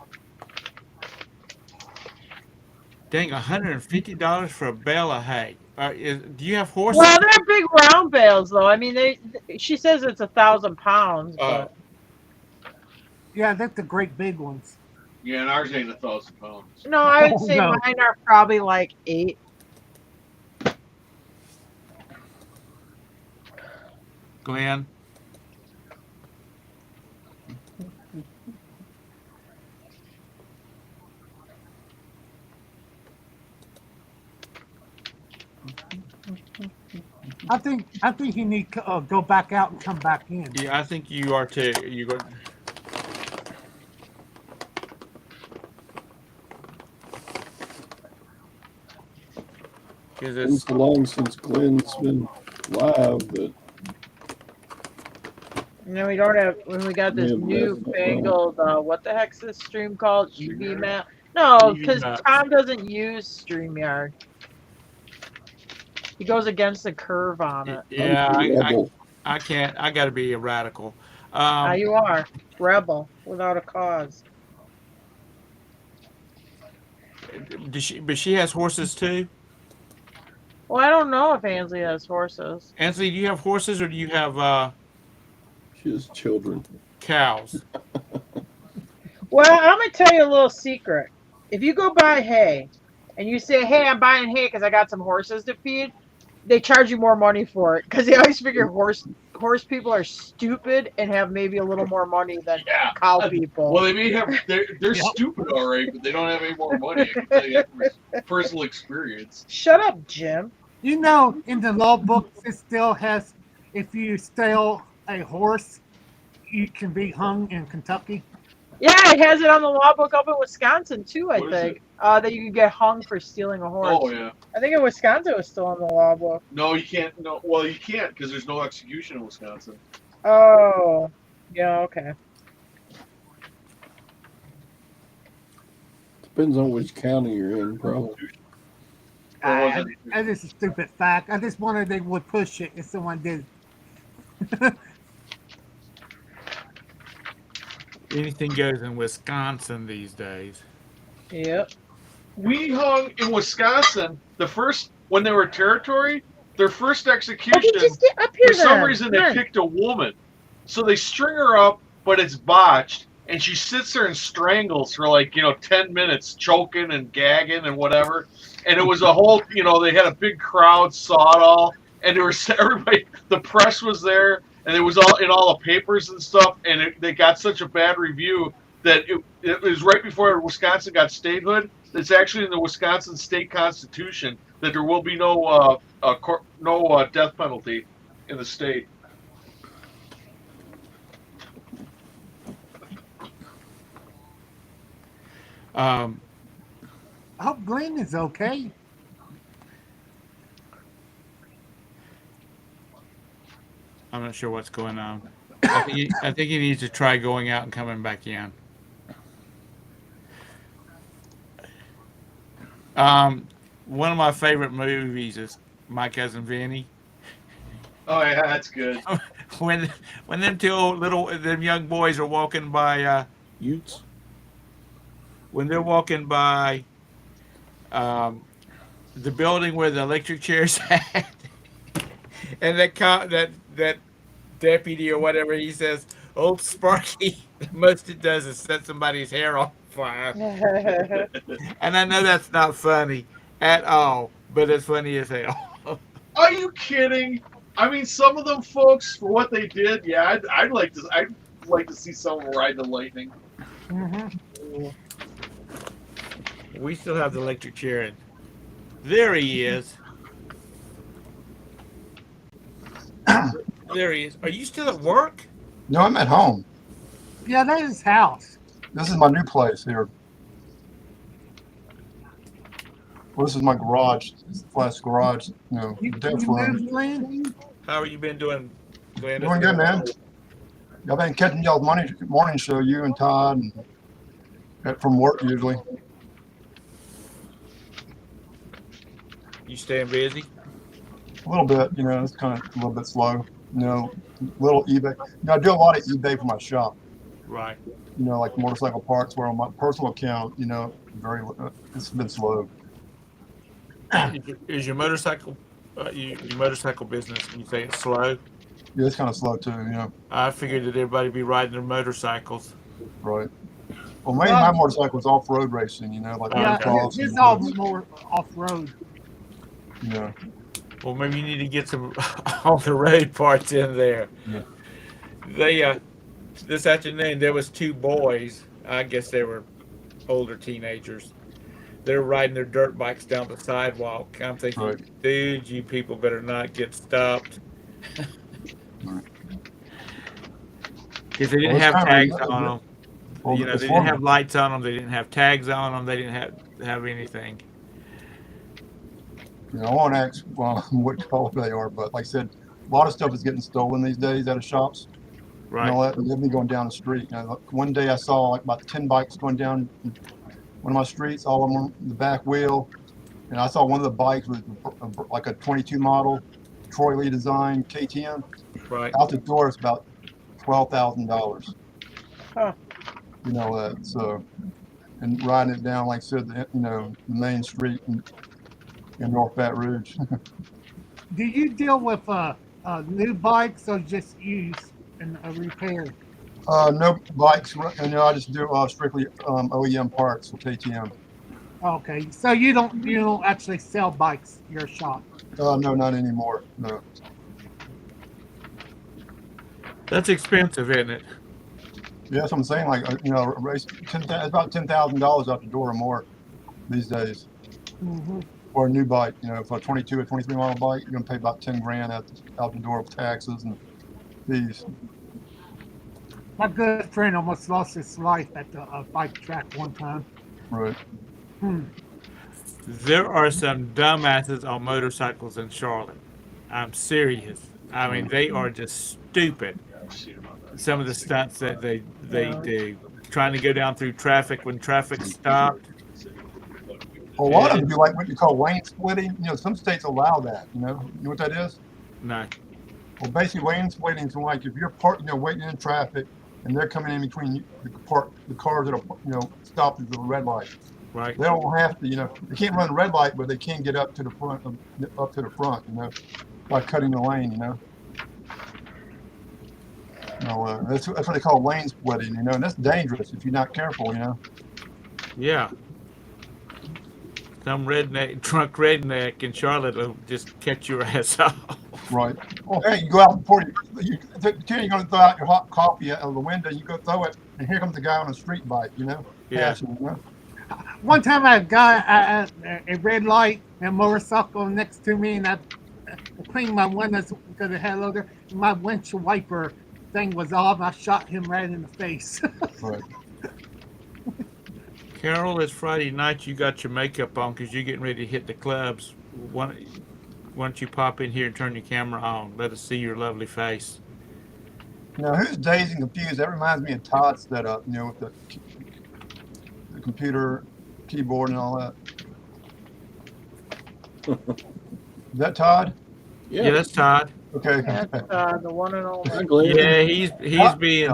Dang, $150 for a bale of hay. Do you have horses? Well, they're big round bales, though. I mean, she says it's 1,000 pounds, but Yeah, that's the great big ones. Yeah, and ours ain't 1,000 pounds. no, I would Oh, say no. mine are probably like 8. Glenn. I think you need to go back out and come back in. Yeah, I think you are too. You go. Because It's it's so long since Glenn's been live, but You know, we don't have when we got this Yeah, new that's not fangled. What the heck's this stream called? EV map? No, EV because maps. Tom doesn't use StreamYard. He goes against the curve on it. yeah. I'm a rebel. I can't. I got to be a radical. You are rebel without a cause. But she has horses too. Well, I don't know if Ansley has horses. Anthony, do you have horses or do you have She has children. cows? Well, I'm gonna tell you a little secret. If you go buy hay, and you say, "Hey, I'm buying hay because I got some horses to feed," they charge you more money for it because they always figure horse people are stupid and have maybe a little more money than Yeah. cow people. Well, they may have. They're stupid, all right, but they don't have any more money. I can tell you from personal experience. Shut up, Jim. You know, in the law books, it still has if you steal a horse, you can be hung in Kentucky. Yeah, it has it on the law book up in Wisconsin too. I What is think that you can get hung for stealing a horse. Oh yeah. I think in Wisconsin it was still on the law book. No, you can't. No, well, you can't because there's no execution in Wisconsin. Oh, yeah, okay. Depends on which county you're in, probably. That is a stupid fact. I just wondered they would push it if someone did. Anything goes in Wisconsin these days. Yep. We hung in Wisconsin when they were territory. Their first Okay, execution. just get up here For some then. reason, Come they on. picked a woman. So they string her up, but it's botched, and she sits there and strangles for 10 minutes, choking and gagging and whatever. And it was a whole, they had a big crowd, saw it all, and there was everybody. The press was there, and it was all in all the papers and stuff. And they got such a bad review that it was right before Wisconsin got statehood. It's actually in the Wisconsin state constitution that there will be no death penalty in the state. I hope Glenn is okay. I'm not sure what's going on. I think he needs to try going out and coming back in. One of my favorite movies is My Cousin Vinny. Oh yeah, that's good. When them them young boys are walking by, Utes? when they're walking by the building where the electric chair's at, and that deputy or whatever, he says, "Oh, Sparky, the most it does is set somebody's hair on fire." And I know that's not funny at all, but it's funny as hell. Are you kidding? I mean, some of them folks for what they did, yeah, I'd like to see someone ride the lightning. Mm-hmm. We still have the electric chair There he is. There he is. Are you still at work? No, I'm at home. Yeah, that is his house. This is my new place here. Well, this is my garage, flash garage, You desk room. moved, Glenn? How are you been doing, Glenn? Doing good, man. I've been catching y'all's morning show, you and Todd, from work usually. You staying busy? A little bit, it's kind of a little bit slow. Little eBay. I do a lot of eBay for my shop. Right. Like motorcycle parts. Where on my personal account, it's been slow. Is your motorcycle your motorcycle business? Can you say it's slow? Yeah, it's kind of slow too. I figured that everybody be riding their motorcycles. Right. Well, maybe my motorcycle's off-road racing. Like Yeah, motocross his and all things. more off road. Yeah. Well, maybe you need to get some on the road parts in there. Yeah. They this afternoon there was two boys. I guess they were older teenagers. They're riding their dirt bikes down the sidewalk. I'm thinking, Right. dude, you people better not get stopped. Right. Because they didn't Well, it's have kinda tags like- on them. Well, They it's didn't for- have lights on them. They didn't have tags on them. They didn't have anything. I won't ask what color they are, but like I said, a lot of stuff is getting stolen these days out of shops. Right. And all that. They've been going down the street. One day I saw like about 10 bikes going down one of my streets, all of them on the back wheel. And I saw one of the bikes was like a 22 model Troy Lee design KTM. Right. Out the door, it's about $12,000. Huh. So, and riding it down, like I said, the main street in North Baton Rouge. Do you deal with new bikes or just used and repair? No bikes. I just do strictly OEM parts for KTM. Okay, so you don't actually sell bikes your shop. No, not anymore. No. That's expensive, isn't it? Yeah, that's what I'm saying. Like, race it's about $10,000 out the door or more these days. Mm-hmm. For a new bike, for a 22 or 23 model bike, you're gonna pay about 10 grand out the door with taxes and fees. My good friend almost lost his life at the bike track one time. Right. There are some dumbasses on motorcycles in Charlotte. I'm serious. I mean, they are just stupid. Some of the stunts that they do, trying to go down through traffic when traffic's stopped. Well, a lot of them do like what you call lane splitting. Some states allow that. You know what that is? No. Well, basically, lane splitting is like if you're waiting in traffic and they're coming in between the cars that are stopped at the red light. Right. They don't have to, they can't run the red light, but they can get up to the front, by cutting the lane, that's what they call lane splitting, and that's dangerous if you're not careful, Yeah. Some drunk redneck in Charlotte will just catch your ass off. Right. Well, hey, you go out before you're going to throw out your hot coffee out of the window, you go throw it, and here comes the guy on a street bike, Yeah. Passing, One time I had a guy at a red light and a motorcycle next to me, and I cleaned my windows because it had loader. My windshield wiper thing was off. I shot him right in the face. Right. Carol, it's Friday night. You got your makeup on because you're getting ready to hit the clubs. Why don't you pop in here and turn your camera on? Let us see your lovely face. Now, who's dazed and confused? That reminds me of Todd's setup, with the computer, keyboard, and all that. Is that Todd? Yeah, that's Todd. Okay. That's the one and only. Hi, Glenn. Yeah, he's being.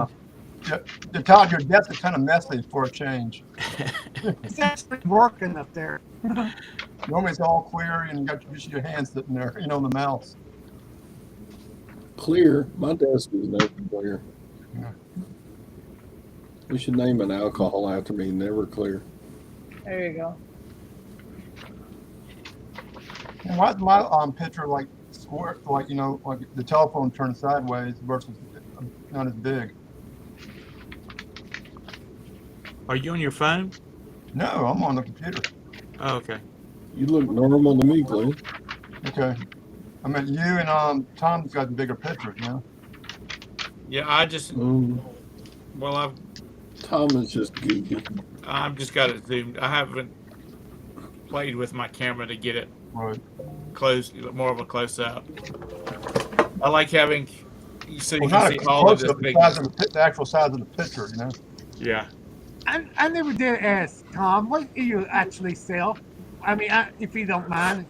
Yeah, Todd, your desk is kind of messy for a change. It's actually working up there. Normally it's all clear and you got just your hands sitting there, on the mouse. Clear. My desk is never clear. Yeah. We should name an alcohol after me. Never clear. There you go. And why is my picture like square, like the telephone turned sideways versus not as big? Are you on your phone? No, I'm on the computer. Oh, okay. You look normal to me, Glenn. Okay. I mean, you and Tom's got bigger pictures, you know. Yeah, I just Um, well, Tom is just goofy. I've just got it zoomed. I haven't played with my camera to get it Right. close, more of a close up. I like having so you Well, can not a see all of close this up, the big. size of the actual size of the picture, you know. Yeah, I never did ask Tom, what do you actually sell? I mean, if you don't mind.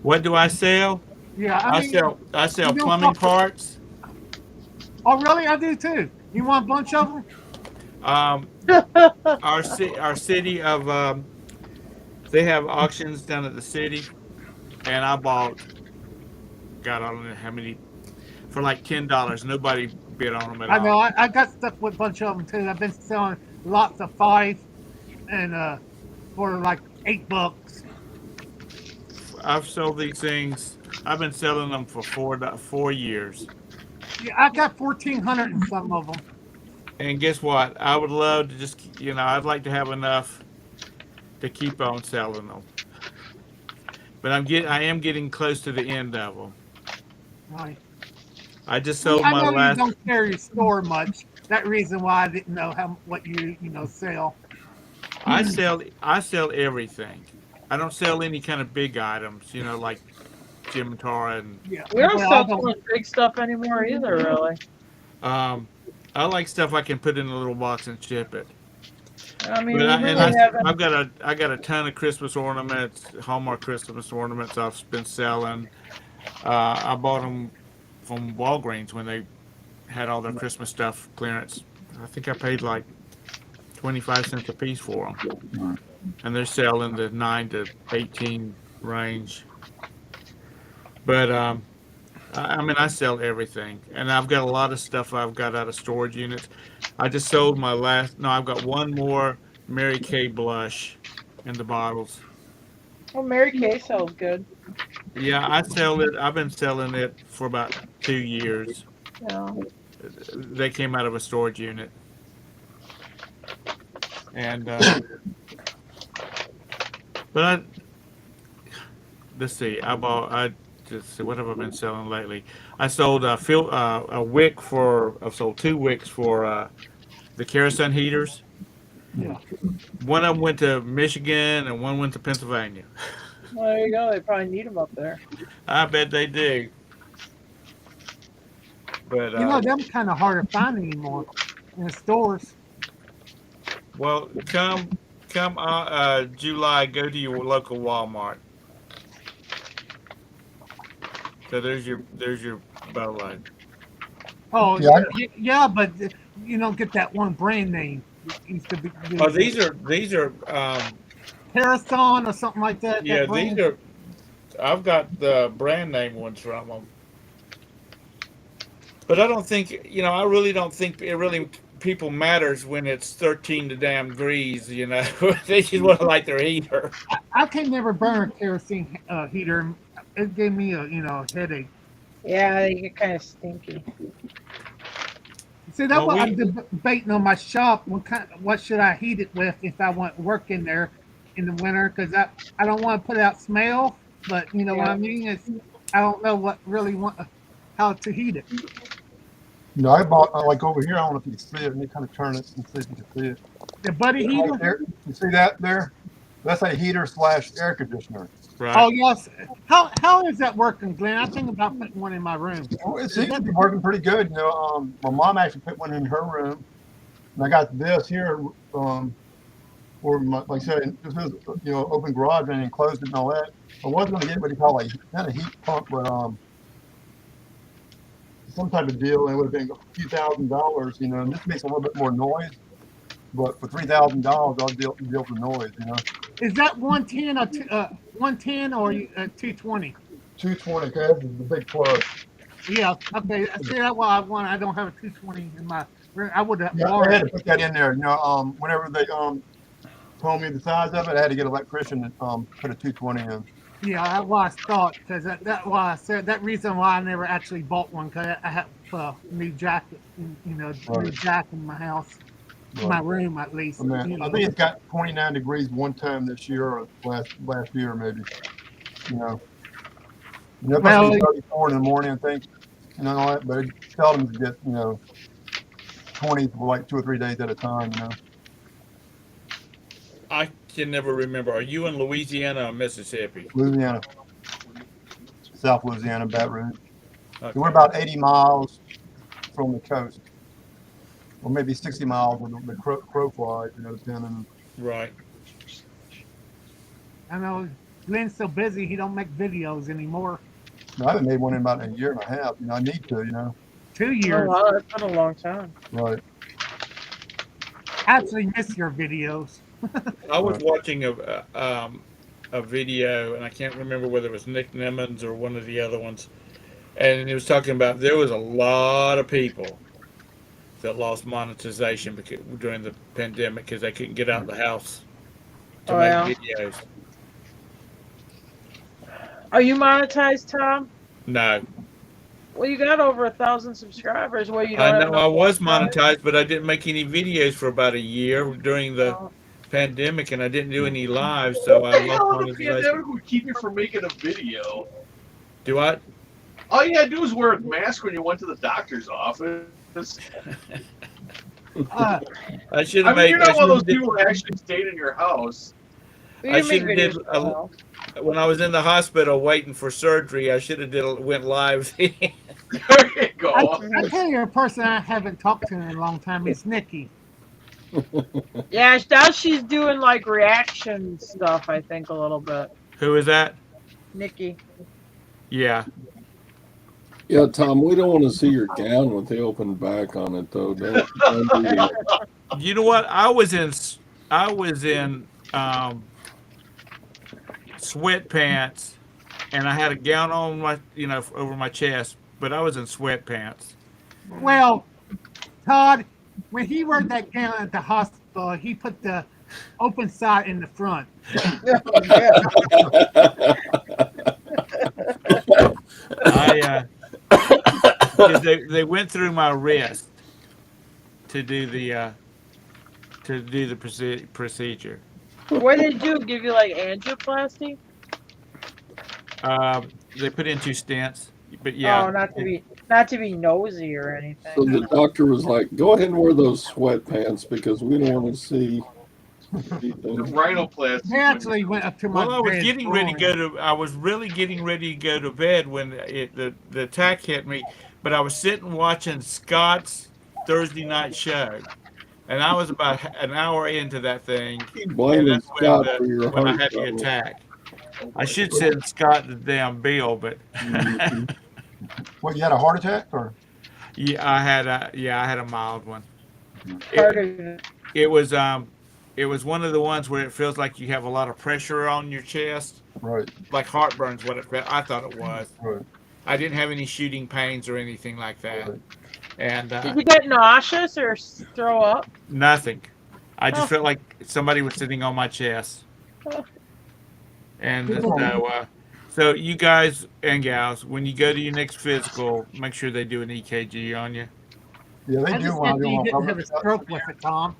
what do I sell? Yeah, I I mean, sell you don't plumbing talk. parts. Oh, really? I do too. You want a bunch of them? Um, our city of they have auctions down at the city, and I bought God I don't know how many for like $10. Nobody bid on them at I know. all. I got stuck with a bunch of them too. I've been selling lots of five and for like $8. I've sold these things. I've been selling them for 4 years. Yeah, I got 1,400 in some of them. And guess what? I would love to just I'd like to have enough to keep on selling them. But I am getting close to the end of them. Right. I just See, sold I my know you last. don't carry your store much. That reason why I didn't know how what you sell. I sell everything. I don't sell any kind of big items, like Jim and Tara and Yeah. We don't Well, I sell too don't. much big stuff anymore either, really. um. I like stuff I can put in a little box and ship it. I mean, But we really haven't. I got a ton of Christmas ornaments, Hallmark Christmas ornaments I've been selling. I bought them from Walgreens when they had all their Christmas stuff clearance. I think I paid like 25 cents a piece for them, and they're selling the 9 to 18 range. But I mean, I sell everything, and I've got a lot of stuff I've got out of storage units. I just sold my last. No, I've got one more Mary Kay blush in the bottles. Well, Mary Kay sells good. Yeah, I sell it. I've been selling it for about 2 years. Yeah. They came out of a storage unit, and but let's see. I just see what have I been selling lately. I sold a wick for. I've sold 2 wicks for the kerosene heaters. Yeah. One of them went to Michigan and one went to Pennsylvania. Well, there you go. They probably need them up there. I bet they do. But Them kind of hard to find anymore in the stores. well, come July, go to your local Walmart. So there's your bolo. Oh, Yeah, yeah, but you don't get that one brand name. It used to be Oh, these are Parasol or something like that. yeah, That these brand. are. I've got the brand name ones from them, but I don't think I really don't think it really people matters when it's 13 to damn degrees. They just want to light their heater. I can never burn a kerosene heater. It gave me a headache. Yeah, they get kind of stinky. See, that's Well, what I'm we debating on my shop. What should I heat it with if I want work in there in the winter? Because I don't want to put out smell, but you know what Yeah. I mean. I don't know how to heat it. no, I bought like over here. I don't know if you can see it. Let me kind of turn it and see if you can see it. The buddy Right heater. there, you see that there? That's a heater slash air conditioner. right. Oh yes. How is that working, Glenn? I think about putting one in my room. Well, it seems to be working pretty good. My mom actually put one in her room, and I got this here. For my, like I said, this is open garage and enclosed it and all that. I was going to get what you call not a heat pump, but some type of deal. And it would have been a few $1,000s, and this makes a little bit more noise. But for $3,000, I'll deal with the noise. Is that 110 or 110 or 220? 220, okay, this is the big plug. Yeah. Okay. See, that's what I want. I don't have a 220 in my room. I would have. Yeah, I had to put that in there. Whenever they told me the size of it, I had to get an electrician to put a 220 in. Yeah, that's why I thought, because that why I said that reason why I never actually bought one, because I have a new jacket, new Right. jack in my house. my room at least. I mean, you I know. think it's got 29 degrees one time this year or last year maybe. You know, and they're supposed to Well, be 34 in the morning, I think. You know what? But it seldom get 20 for like 2 or 3 days at a time. You know. I can never remember. Are you in Louisiana or Mississippi? Louisiana, South Louisiana, Baton Rouge. So Okay. we're about 80 miles from the coast, or maybe 60 miles with the crow flies, depending. Right. I know Glenn's so busy he don't make videos anymore. I haven't made one in about a year and a half. I need to. 2 Oh years. wow, that's been a long time. Right. I actually miss your videos. I was watching a video, and I can't remember whether it was Nick Nimmons or one of the other ones, and he was talking about there was a lot of people that lost monetization during the pandemic because they couldn't get out of the house to Oh make yeah. videos. Are you monetized, Tom? No, Well, you got over 1,000 subscribers. Where you I don't have know enough I was Wi-Fi? monetized, but I didn't make any videos for about a year during the Oh. pandemic, and I didn't do any lives, so What I the lost hell in the monetization. pandemic would keep you from making a video? Do I? All you had to do was wear a mask when you went to the doctor's office. Uh, I should I have mean, made. you're I not one should of those have did. people that actually stayed in your house. You I can make should have did videos for a while. when I was in the hospital waiting for surgery. I should have went live. There you I go. tell you a person I haven't talked to in a long time is Nikki. Yeah, now she's doing like reaction stuff. I think a little bit. Who is that? Nikki. Yeah. Yeah, Tom, we don't want to see your gown with the open back on it, though. Don't do that. You know what? I was in sweatpants, and I had a gown on over my chest, but I was in sweatpants. Well, Todd, when he wore that gown at the hospital, he put the open side in the front. I 'cause they went through my wrist to do the procedure. What did they do? Give you like angioplasty? They put in 2 stents, but yeah, Oh, not to be nosy or anything. So the doctor was like, "Go ahead and wear those sweatpants because we don't want to see The anything." rhinoplasty. They actually went up to my well, I was bed getting ready to drawing. go to. I was really getting ready to go to bed when the attack hit me, but I was sitting watching Scott's Thursday night show, and I was about an hour into that thing, Keep and blaming that's Scott for your when I heart had the trouble. attack. I should send Scott the damn bill, but Mhm. What, you had a heart attack or? yeah, I had a mild one. Part It, of it was one of the ones where it feels like you have a lot of pressure on your chest, Right, like heartburn's what it felt. I thought it was. right, I didn't have any shooting pains or anything like that, right. and Did you get nauseous or throw up? nothing. I just Oh. felt like somebody was sitting on my chest, and so you guys and gals, when you go to your next physical, make sure they do an EKG on you. Yeah, they I do just when I happy do you my didn't have a public. stroke with it, Tom.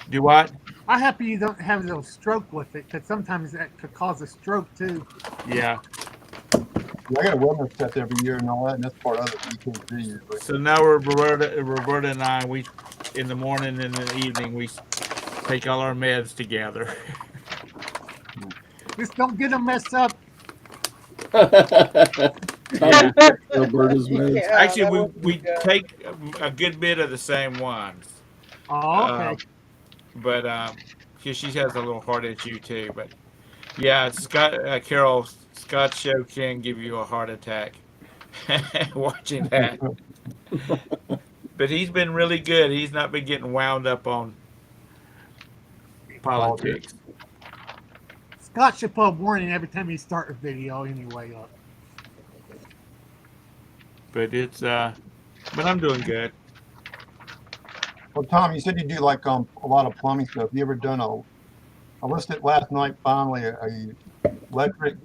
Do what? I'm happy you don't have no stroke with it, because sometimes that could cause a stroke too. Yeah. I got a wellness test every year and all that, and that's part of it. EKG usually. So now Roberta and I, we in the morning and in the evening we take all our meds together. Just don't get them messed up. Tom, Roberta's meds. Yeah, Actually, that would be we good. take a good bit of the same ones. Oh, okay. But 'cause she has a little heart issue too. But yeah, Scott's show can give you a heart attack. Watching that, but he's been really good. He's not been getting wound up on politics. Scott should put a warning every time you start a video anyway. But it's but I'm doing good. Well, Tom, you said you do like a lot of plumbing stuff. You ever done I listed last night finally a electric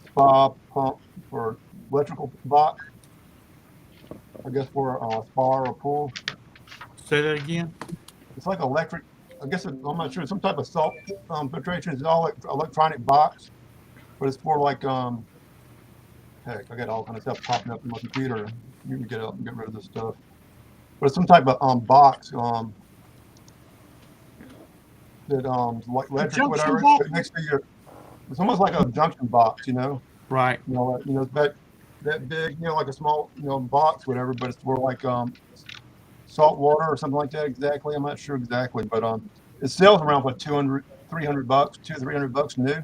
spa pump for electrical box. I guess for a spa or a pool. Say that again. It's like electric. I guess I'm not sure. Some type of salt filtration. It's all electronic box, but it's for like heck, I got all kind of stuff popping up in my computer. You can get out and get rid of this stuff. But it's some type of box that like A electric junction whatever. box? But next to your, it's almost like a junction box, you know. Right. It's that big, like a small, box, whatever. But it's for like salt water or something like that. Exactly, I'm not sure exactly, but it sells around for 200, 300 bucks, 300 bucks new.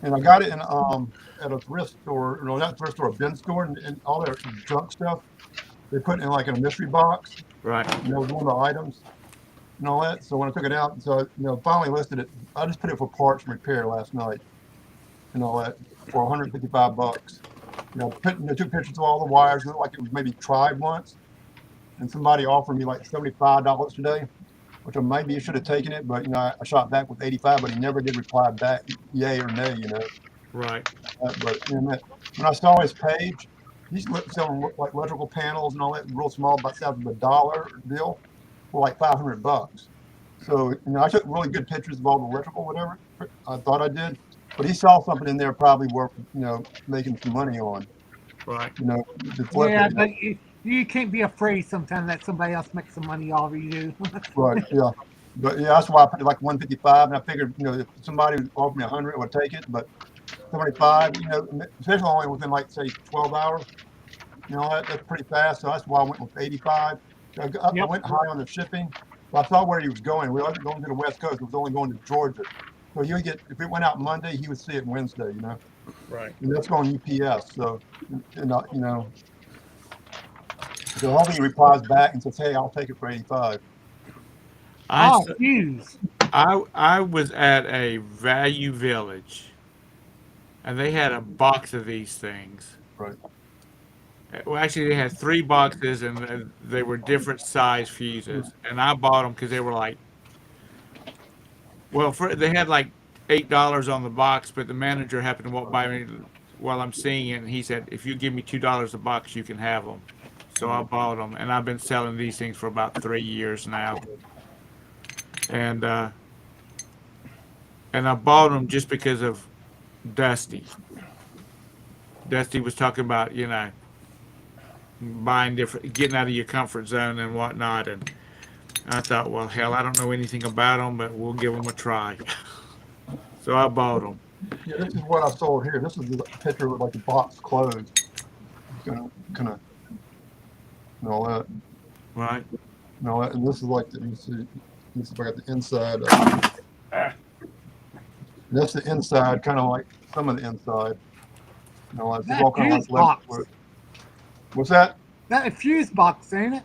And I got it in at a thrift store, not thrift store, a bin store, and all their junk stuff they put in like in a mystery box. Right. With one of the items and all that. So when I took it out, so finally listed it. I just put it for parts and repair last night and all that for 155 bucks. Took pictures of all the wires, looked like it was maybe tried once. And somebody offered me like $75 today, which I maybe should have taken it, but I shot back with 85, but he never did reply back, yay or nay, Right. But when I saw his page, he's selling like electrical panels and all that, real small, about south of $1 deal for like 500 bucks. So I took really good pictures of all the electrical, whatever I thought I did, but he saw something in there probably worth making some money on. Right. To flip Yeah, it. but you can't be afraid sometimes that somebody else makes some money off of you. Right. Yeah. But yeah, that's why I put it like 155, and I figured if somebody would offer me 100, I would take it, but 75, especially only within like say 12 hours, that's pretty fast. So that's why I went with 85. I went high on the shipping. But I saw where he was going. We wasn't going to the West Coast. It was only going to Georgia. So you would get, if it went out Monday, he would see it Wednesday. Right. And that's going UPS. So so hopefully he replies back and says, "Hey, I'll take it for 85." Fuse. I was at a Value Village, and they had a box of these things. Right. Well, actually, they had 3 boxes, and they were different size fuses. And I bought them because they were like, well, they had like $8 on the box, but the manager happened to walk by me while I'm seeing it, and he said, "If you give me $2 a box, you can have them." So I bought them, and I've been selling these things for about 3 years now. And I bought them just because of Dusty. Dusty was talking about, buying different, getting out of your comfort zone and whatnot. And I thought, well, hell, I don't know anything about them, but we'll give them a try. So I bought them. Yeah, this is what I sold here. This is the picture with like the box closed. Kind of, and all that. Right. And all that. And this is like let me see if I got the inside. That's the inside, kind of like some of the inside. It's That all kind of fuse like box. What's that? That a fuse box, ain't it?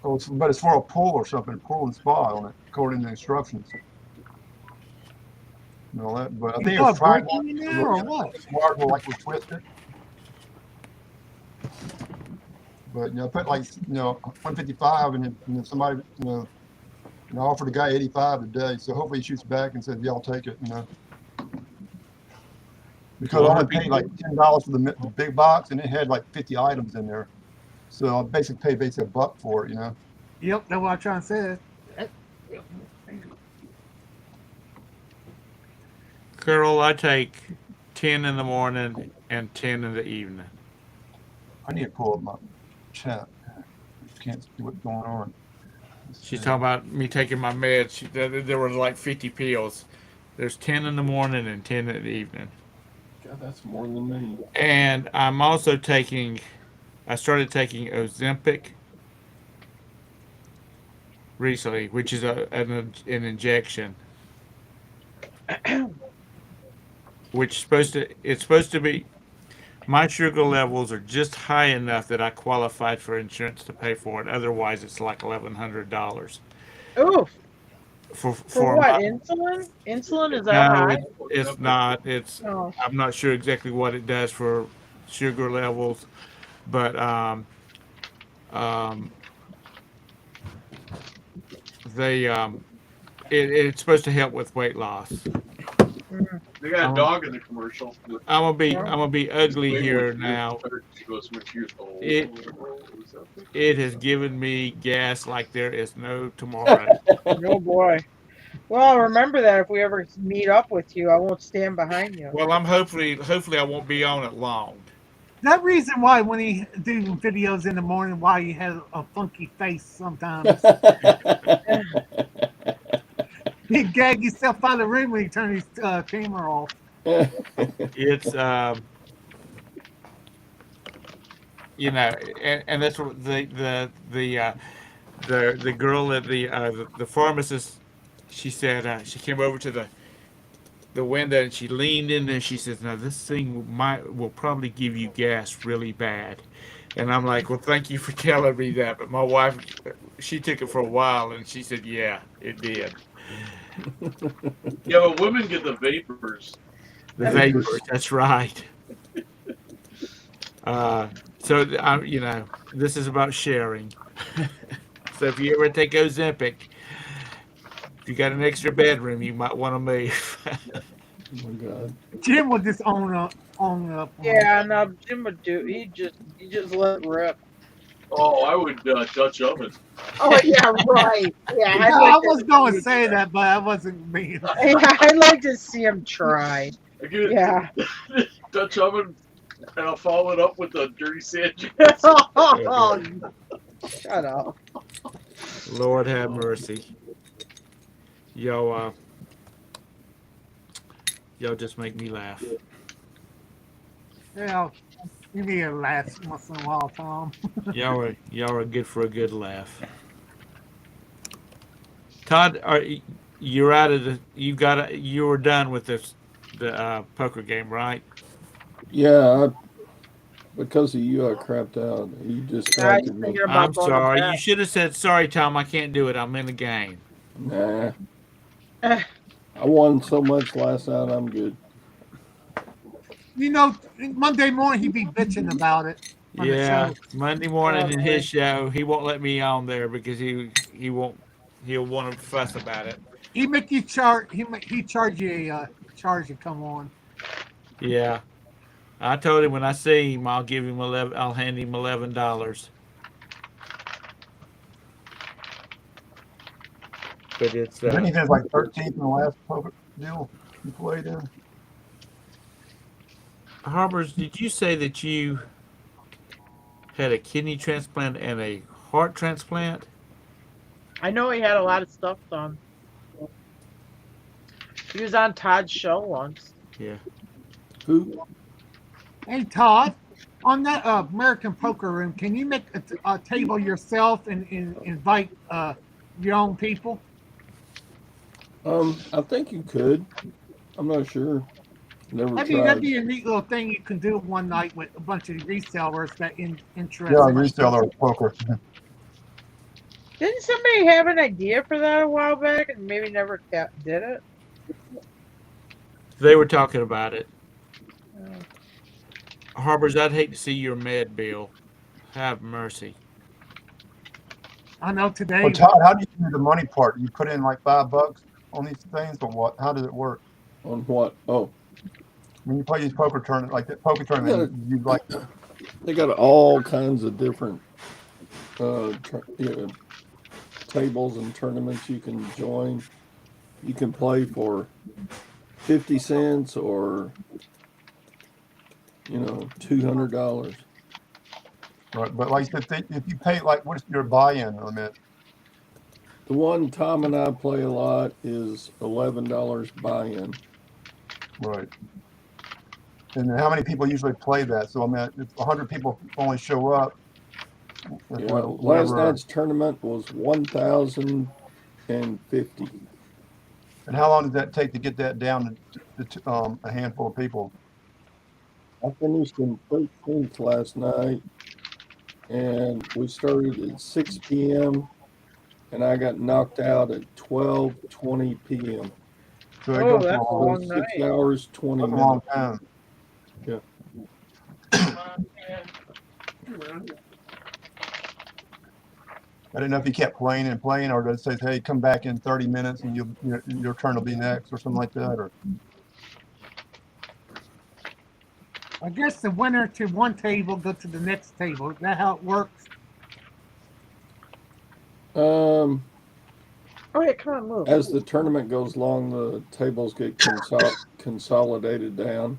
Oh, but it's for a pull or something, pull and spot on it, according to the instructions. And all that, but I think it was trying in there or what? Wires will like twisted. But I put like 155, and then somebody I offered the guy 85 today, so hopefully he shoots back and says, "Yeah, I'll take it." Because I only paid like $10 for the big box, and it had like 50 items in there, so I basically paid a buck for it. Yep, that's what I'm trying to say. Carol, I take 10 in the morning and 10 in the evening. I need to pull up my chat. Can't see what's going on. She's talking about me taking my meds. There were like 50 pills. There's 10 in the morning and 10 in the evening. God, that's more than me. And I'm also I started taking Ozempic recently, which is an injection. It's supposed to be, my sugar levels are just high enough that I qualified for insurance to pay for it. Otherwise, it's like $1,100. Ooh. For what? Insulin? Insulin is that high? It's not. Oh. I'm not sure exactly what it does for sugar levels, but it's supposed to help with weight loss. Mm-hmm. They got a I'm, dog in the commercial. I'm gonna be ugly here now. She goes, "Which years old?" It it has given me gas like there is no tomorrow. Oh boy. Well, remember that if we ever meet up with you, I won't stand behind you. Well, I'm hopefully I won't be on it long. That reason why when he do videos in the morning, why he has a funky face sometimes. He gag himself out of the room when he turn his camera off. It's you know, and that's what the girl at the pharmacist. She said she came over to the window and she leaned in and she says, "Now this thing will probably give you gas really bad." And I'm like, "Well, thank you for telling me that." But my wife, she took it for a while and she said, "Yeah, it did." Yeah, but women get the vapors. The vapors. That's right. Uh, so you know, this is about sharing. So if you ever take Ozempic, if you got an extra bedroom, you might want to move. Oh my God. Jim will just own up on it. Yeah, no, Jim would do. He just let rip. Oh, I would Dutch oven. Oh yeah, right. Yeah, No, I was going to say that, but I wasn't being. Yeah, I'd like to see him try. I get Yeah. Dutch oven, and I'll follow it up with a dirty sandwich. Oh, shut up. Lord have mercy. Y'all just make me laugh. Yeah, you need to laugh once in a while, Tom. Y'all are good for a good laugh. Todd, you're out of the you were done with the poker game, right? Yeah, because of you, I crapped out. You distracted me. Thinking about I'm going to sorry. bed. You should have said sorry, Tom. I can't do it. I'm in the game. Nah. I won so much last night, I'm good. You know, Monday morning he'd be bitching about it. On the Yeah, show. Monday morning in Okay. his show, he won't let me on there because he'll want to fuss about it. He make you charge. He charge you a charge to come on. Yeah, I told him when I see him, I'll give him 11. I'll hand him $11. But it's Then he did like 13th in the last poker deal you played in. Harbors. Did you say that you had a kidney transplant and a heart transplant? I know he had a lot of stuff done. He was on Todd's show once. Yeah. Who? Hey Todd, on that American Poker Room, can you make a table yourself and invite your own people? I think you could. I'm not sure. Never That'd tried. be a neat little thing you can do one night with a bunch of resellers that interest. Yeah, reseller poker. Didn't somebody have an idea for that a while back and maybe never did it? They were talking about it. Harbors, I'd hate to see your med bill. Have mercy. I know today. Well, Todd, how do you do the money part? You put in like $5 on these things, or what? How does it work? On what? Oh, When you play these poker tournament, like that poker tournament, you like they got all kinds of different tables and tournaments you can join. You can play for 50 cents or $200. right, but like if you pay like what's your buy-in limit? The one Tom and I play a lot is $11 buy-in. Right. And then how many people usually play that? So I mean, if 100 people only show up. Yeah, last night's tournament was 1,050. And how long does that take to get that down to a handful of people? I finished in 13th last night, and we started at 6 p.m., and I got knocked out at 12:20 p.m. So it Oh, goes that's a for long 6 night. hours, 20 that's a long minutes. time. Yeah. I didn't know if you kept playing and playing, or does it say, "Hey, come back in 30 minutes and your turn will be next," or something like that. Or I guess the winner to one table go to the next table. Is that how it works? Oh yeah, come on, move. As the tournament goes along, the tables get consolidated down.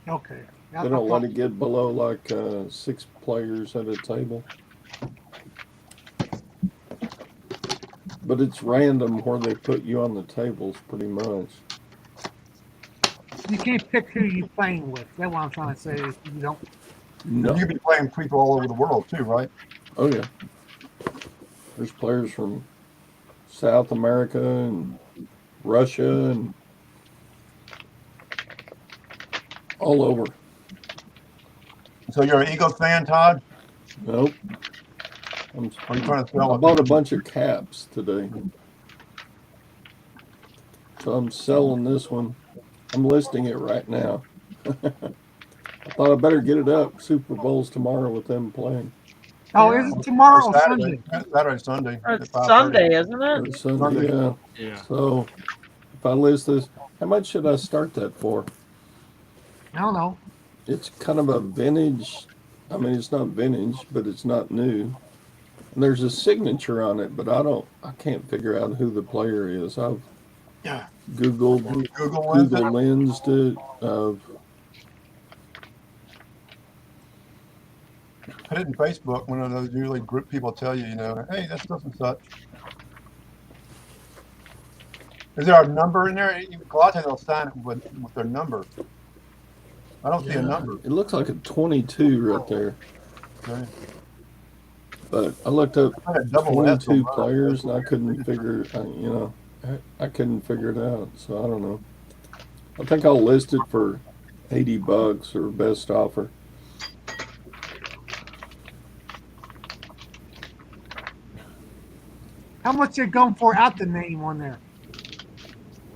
Okay. They don't let it get below like 6 players at a table. But it's random where they put you on the tables, pretty much. You can't pick who you're playing with. That's what I'm trying to say. You don't. No. You be playing people all over the world too, right? Oh yeah. There's players from South America and Russia and all over. So you're an Eagles fan, Todd? Nope. Are you trying to sell I it? bought a bunch of caps today. So I'm selling this one. I'm listing it right now. I thought I better get it up. Super Bowl's tomorrow with them playing. Oh, is it tomorrow or Saturday. Sunday? Saturday, Sunday. Or at it's 5:30. Sunday, isn't it? Or Sunday, Sunday. yeah. Yeah. So if I list this, how much should I start that for? I don't know. It's kind of a vintage. I mean, it's not vintage, but it's not new. And there's a signature on it, but I can't figure out who the player is. I've Yeah. Google lensed it. Put it in Facebook. One of those usually group people tell you, hey, that's such and such. Is there a number in there? A lot of times they'll sign it with their number. I don't see a number. It looks like a 22 right there. Okay. But I looked up I had double S 22 on mine. players and I couldn't figure, I couldn't figure it out. So I don't know. I think I'll list it for $80 or best offer. How much you're going for out the name on there?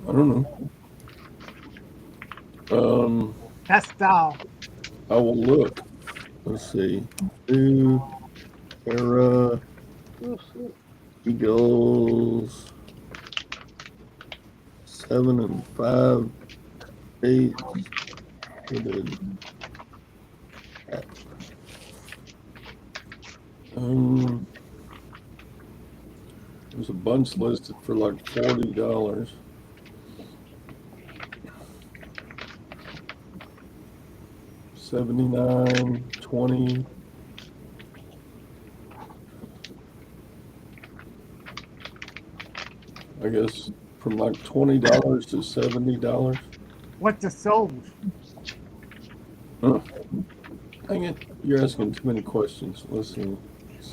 I don't know. That style. I will look. Let's see. New era Eagles 7 and 5 8 fitted. There's a bunch listed for like $40. $79, $20. I guess from like $20 to $70. What's the sold? Huh. Dang it, you're asking too many questions. Let's see.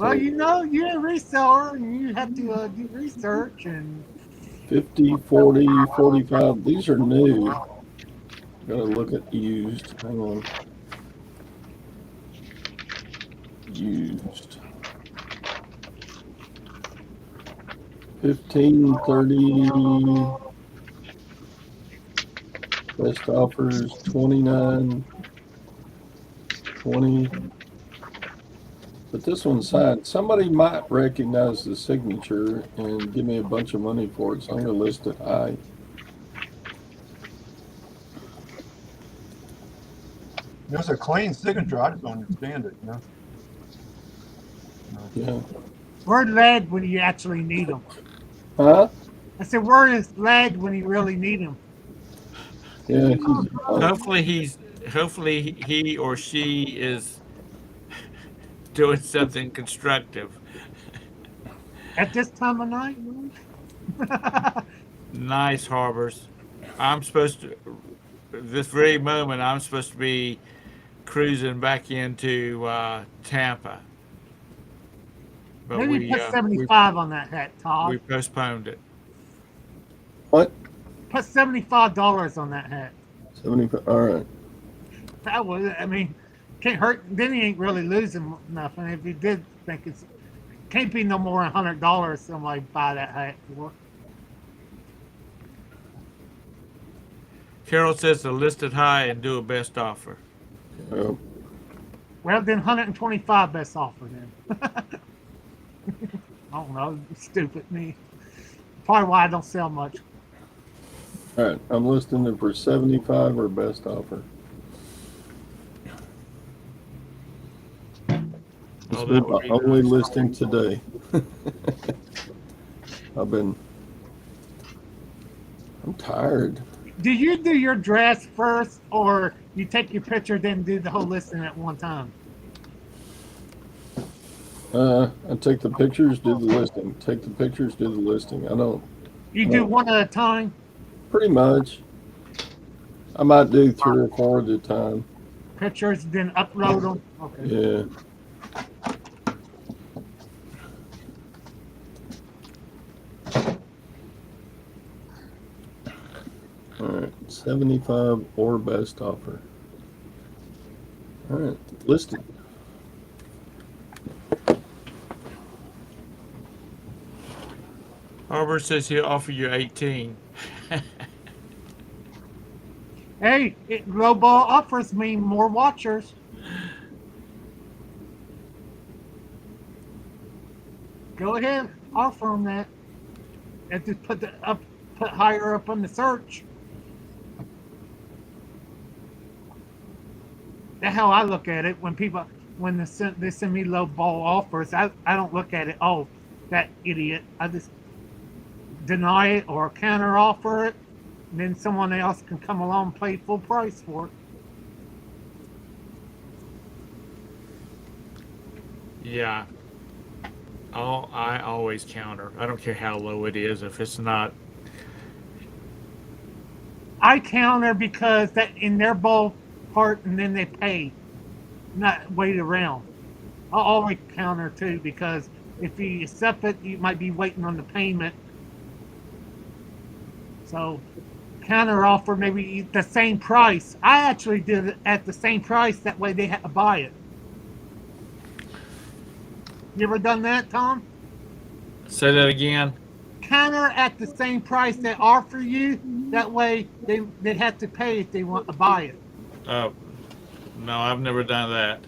Well, you're a reseller and you have to do research and 50, 40, 45. These are new. Gotta look at used. Hang on. Used. 15, 30. Best offers 29, 20. But this one's signed. Somebody might recognize the signature and give me a bunch of money for it, so I'm going to list it high. There's a clean signature. I just don't understand it. Yeah. word lad when you actually need them. Huh? I said, word is lad when you really need them. Yeah. Hopefully he or she is doing something constructive. At this time of night? Nice, Harbors. This very moment, I'm supposed to be cruising back into Tampa. But Maybe put 75 on that hat, Todd. we postponed it. What? Put $75 on that hat. 75. All right. That was, can't hurt. Then he ain't really losing nothing. If he did think can't be no more than $100 somebody buy that hat for. Carol says to list it high and do a best offer. Well, Well, then 125 best offer then. I don't know. Stupid me. Probably why I don't sell much. all right. I'm listing it for 75 or best offer. that been would my be only nice. listing today. I'm tired. Do you do your dress first, or you take your picture then do the whole listing at one time? I take the pictures, do the listing. Take the pictures, do the listing. I don't. You do one at a time. Pretty much. I might do 3 or 4 at a time. Pictures, then upload them. Okay. Yeah. All right. 75 or best offer. All right. Listed. Harbor says he'll offer you 18. Hey, low ball offers mean more watchers. Go ahead, offer them that, and just put higher up on the search. That's how I look at it. When they send me low ball offers, I don't look at it. Oh, that idiot! I just deny it or counter offer it, and then someone else can come along and pay full price for it. Yeah. I always counter. I don't care how low it is. If it's not, I counter because that in their ballpark, and then they pay, not wait around. I'll always counter too, because if you accept it, you might be waiting on the payment. So counter offer maybe the same price. I actually did it at the same price. That way they had to buy it. You ever done that, Tom? say that again. Counter at the same price they offer you. That way they have to pay if they want to buy it. No, I've never done that.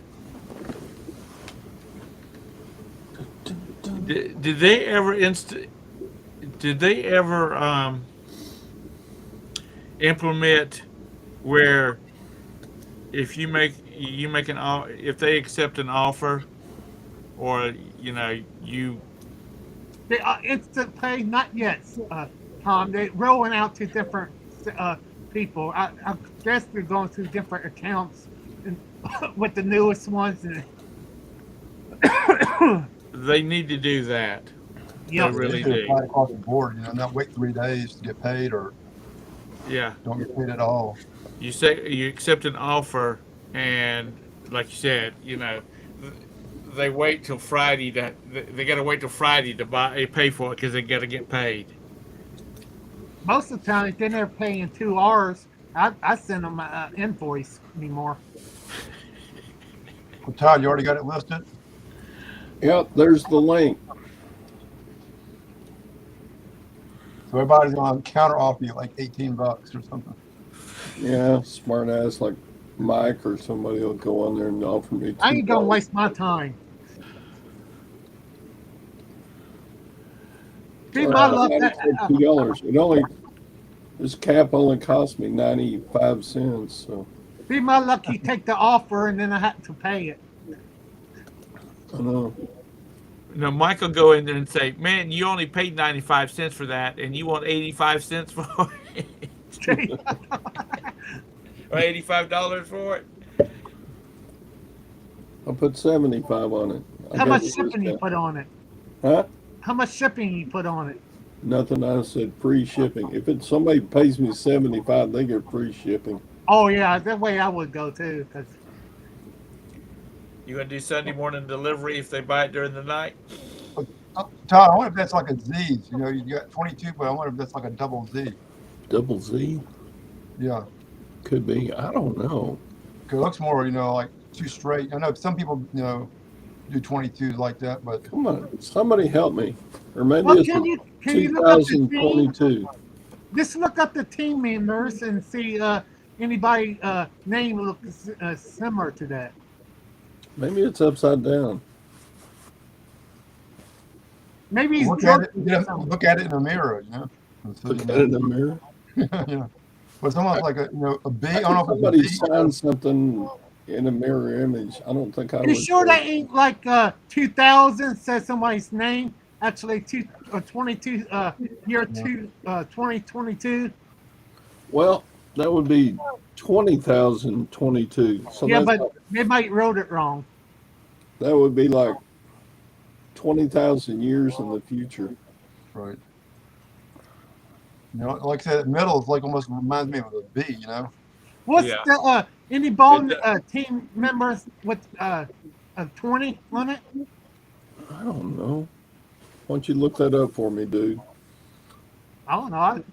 Did they ever implement where if you make if they accept an offer, or you They instant pay, not yet, Tom. They're rolling out to different people. I guess they're going through different accounts and, with the newest ones. And they need to do that. yeah, They really They do. apply across the board, not wait 3 days to get paid or Yeah. don't get paid at all. You say you accept an offer, and like you said, they wait till Friday they got to wait till Friday to pay for it because they got to get paid. most of the time, if they're never paying 2 hours, I send them an invoice anymore. Well, Todd, you already got it listed? Yep. There's the link. So everybody's going to counter offer you like $18 or something. Yeah. Smart ass like Mike or somebody will go on there and offer me. I ain't gonna $2. waste my time. Be my luck. $2. It only this cap only cost me 95 cents. So Be my luck. You take the offer and then I have to pay it. I know. Now Mike will go in there and say, "Man, you only paid 95 cents for that, and you want 85 cents for it, or $85 for it." I put 75 on it. How much shipping you put on it? Huh? How much shipping you put on it? Nothing. I said free shipping. If it's somebody pays me 75, they get free shipping. Oh yeah, that way I would go too. Cause You gonna do Sunday morning delivery if they buy it during the night? Todd, I wonder if that's like a Z. You got 22, but I wonder if that's like a double Z. Double Z? Yeah. Could be. I don't know. Because it looks more, like 2 straight. I know some people, do 22s like that, but Come on. Somebody help me. Or maybe well, it's can you look up the team? 2022. Just look up the team members and see anybody name looks similar to that. Maybe it's upside down. Maybe he's look at it drunk. look at it in a mirror, And so Look at it in the mirror. yeah. But it's almost like a B. I don't know if Somebody it's a B. signed something in a mirror image. I don't think I You would. sure that ain't like 2000 says somebody's name? Actually, 22 year 2022. Well, that would be 20,022. So Yeah, that's but they might wrote it wrong. that would be like 20,000 years in the future. Right. You know, like I said, middle is like almost reminds me of a B. You know. What's Yeah. the any It ball does. team members with a 20 on it? I don't know. Why don't you look that up for me, dude? I don't know.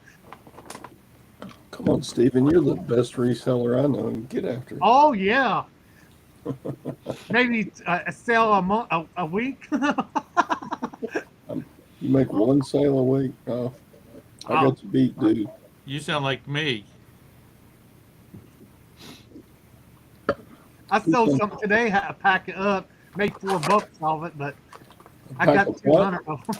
Come on, Steven. You're the best reseller I know. Get after it. Oh yeah, maybe sell a month a week. You make one sale a week. Oh, I Oh, got you beat, dude. You sound like me. I sold some today. Had to pack it up, make $4 off it, but I Pack got of what? 200 of them.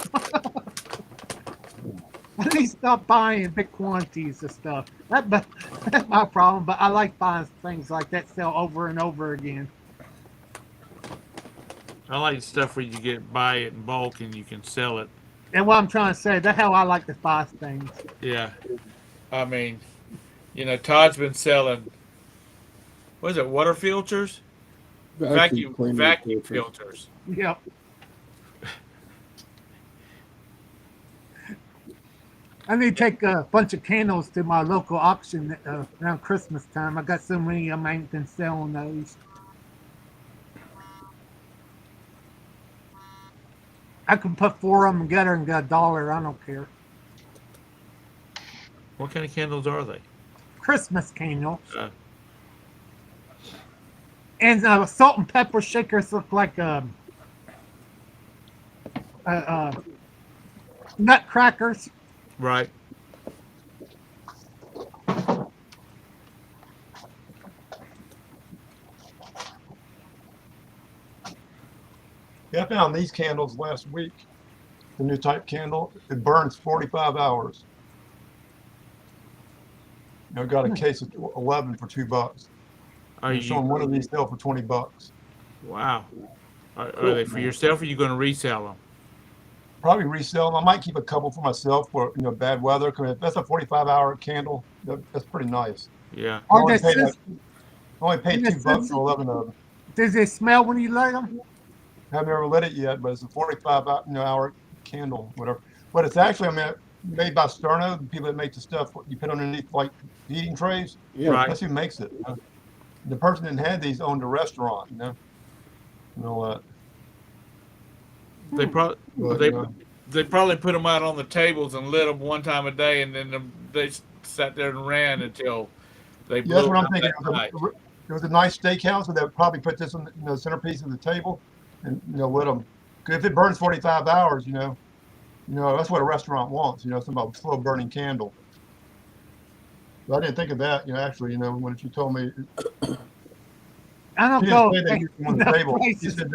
I need to stop buying in big quantities of stuff. That's my problem. But I like buying things like that sell over and over again. I like stuff where you get buy it in bulk and you can sell it. And what I'm trying to say, that's how I like to buy things. Yeah. I mean, Todd's been selling, what is it, water filters? Vacuum cleaner Vacuum filters. filters. Yep. I need to take a bunch of candles to my local auction around Christmas time. I got so many of them I ain't been selling those. I can put 4 of them together and get $1. I don't care. What kind of candles are they? Christmas candles. Uh, And salt and pepper shakers look like nutcrackers. right. Yeah, I found these candles last week. The new type candle. It burns 45 hours. You know, got a case of 11 for $2. Are They're showing one of these sell for $20. Wow. Are they for yourself or are you going to resell them? Probably resell them. I might keep a couple for myself for bad weather. Cause if that's a 45-hour candle, that's pretty nice. Yeah. Are only they paid, only paid Is it $2 sensitive? for 11 of them. Does it smell when you light them? Haven't ever lit it yet, but it's a 45-hour candle, whatever. But it's actually, made by Sterno, the people that make the stuff you put underneath like heating trays. Yeah. Right. That's who makes it. The person that had these owned a restaurant, and all that. They probably But, they probably put them out on the tables and lit them one time a day, and then they sat there and ran until they blew yeah, that's what them I'm out thinking. that night. It was a nice steakhouse, so they would probably put this on the centerpiece of the table, and lit them. Because if it burns 45 hours, that's what a restaurant wants. Some slow burning candle. But I didn't think of that. Actually, when you told me, I don't she go didn't say they used them on the enough table. She places. said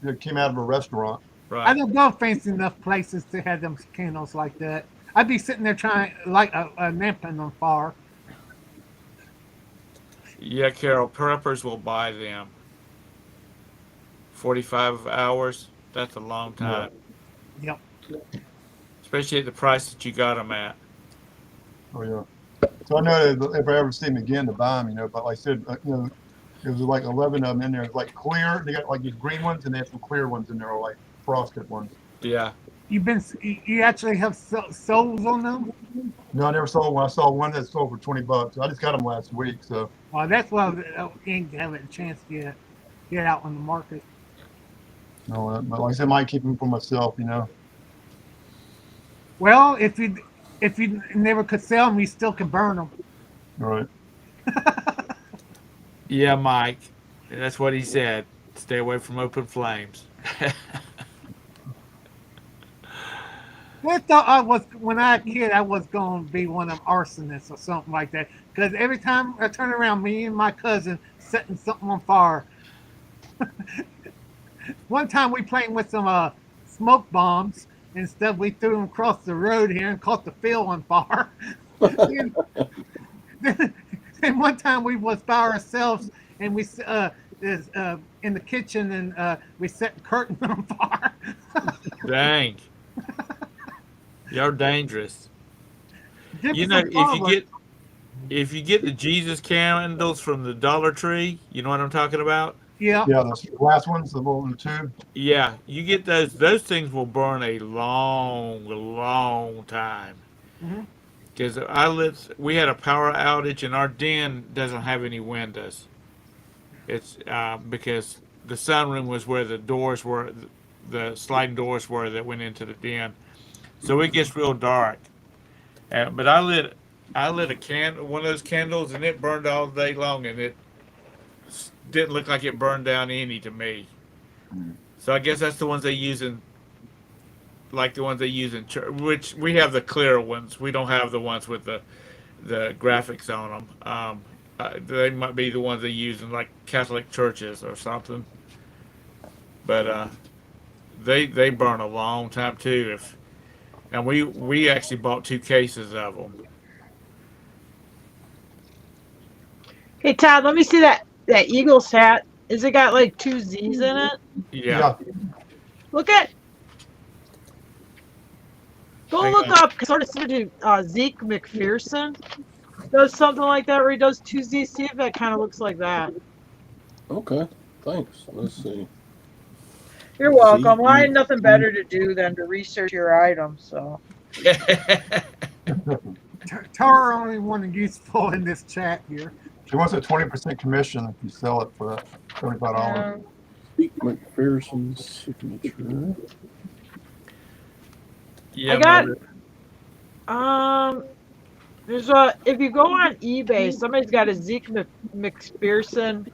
they came out of a restaurant. I Right. don't go fancy enough places to have them candles like that. I'd be sitting there trying like a napkin on fire. Yeah, Carol, preppers will buy them. 45 hours, that's a long time. Yep. Especially at the price that you got them at. Oh yeah. So I know that if I ever see them again to buy them, but like I said, it was like 11 of them in there. It's like clear. They got like these green ones, and they have some clear ones in there, or like frosted ones. Yeah. You actually have souls on them? No, I never saw one. I saw one that sold for $20. I just got them last week, so. Well, that's why I ain't having a chance to get out on the market. No, but like I said, I might keep them for myself. Well, if you never could sell them, you still can burn them. All right. Yeah, Mike. That's what he said. Stay away from open flames. I thought when I was a kid, I was going to be one of them arsonists or something like that. Because every time I turn around, me and my cousin setting something on fire. One time we playing with some smoke bombs. Instead, we threw them across the road here and caught the field on fire. And one time we was by ourselves and we is in the kitchen, and we set the curtain on fire. Dang, you're dangerous. Give You me know, some public. if you get the Jesus candles from the Dollar Tree, you know what I'm talking about? Yeah. Yeah, those glass ones, the little in the tube. Yeah, you get those. Those things will burn a long time. Hmm. Because we had a power outage, and our den doesn't have any windows. It's because the sunroom was where the doors were, the sliding doors were that went into the den. So it gets real dark. But I lit one of those candles, and it burned all day long, and it didn't look like it burned down any to me. So I guess that's the ones they use in, like the ones they use in church. Which we have the clear ones. We don't have the ones with the graphics on them. They might be the ones they use in like Catholic churches or something. But they burn a long time too. And we actually bought 2 cases of them. Hey Todd, let me see that Eagles hat. Is it got like 2 Z's in it? Yeah. Look at. Go Hang look on. up. Sort of similar to Zeke McPherson. Does something like that where he does 2 Z's. See if that kind of looks like that. Okay, thanks. Let's see. You're welcome. Well, I had Z-E- nothing better to do than to research your items. So. Tara only one useful in this chat here. She wants a 20% commission if you sell it for $75. Zeke McPherson's signature. Yeah, I got. Mother. There's if you go on eBay, somebody's got a Zeke McPherson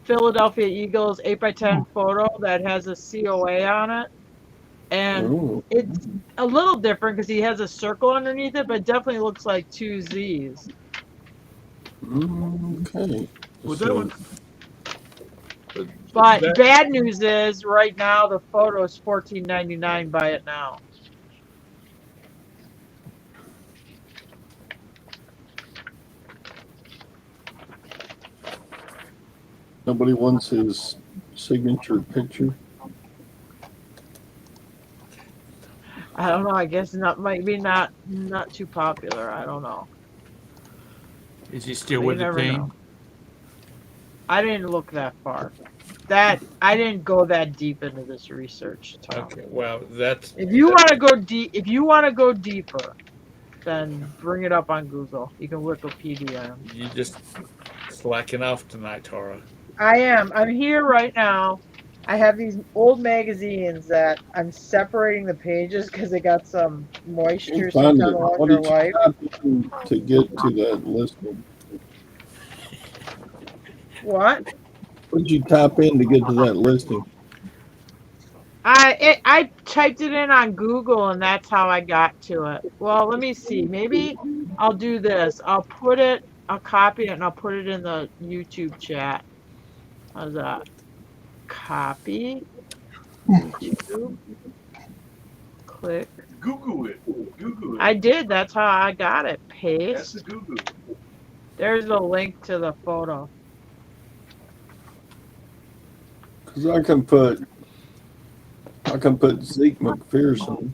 Philadelphia Eagles 8x10 photo that has a COA on it. And Oh, it's a little different because he has a circle underneath it, but it definitely looks like 2 Z's. okay. Was So, that one? But That- bad news is right now the photo is $14.99. Buy it now. nobody wants his signature picture. I don't know. I guess maybe not too popular. I don't know. Is he still But with you the never team? know. I didn't look that far. I didn't go that deep into this research, Tom. Okay. Well, that's If you want to go deeper, then bring it up on Google. You can Wikipedia him. you just slacking off tonight, Tara. I am. I'm here right now. I have these old magazines that I'm separating the pages because they got some moisture Can't since find I'm it. a What longer did you wife. type in to get to that listing? What? What did you type in to get to that listing? I typed it in on Google and that's how I got to it. Well, let me see. Maybe I'll do this. I'll copy it and I'll put it in the YouTube chat. How's that? Copy. YouTube. Click. Google it. Google it. I did. That's how I got it. That's Paste. the Google. There's a link to the photo. Because I can put Zeke McPherson.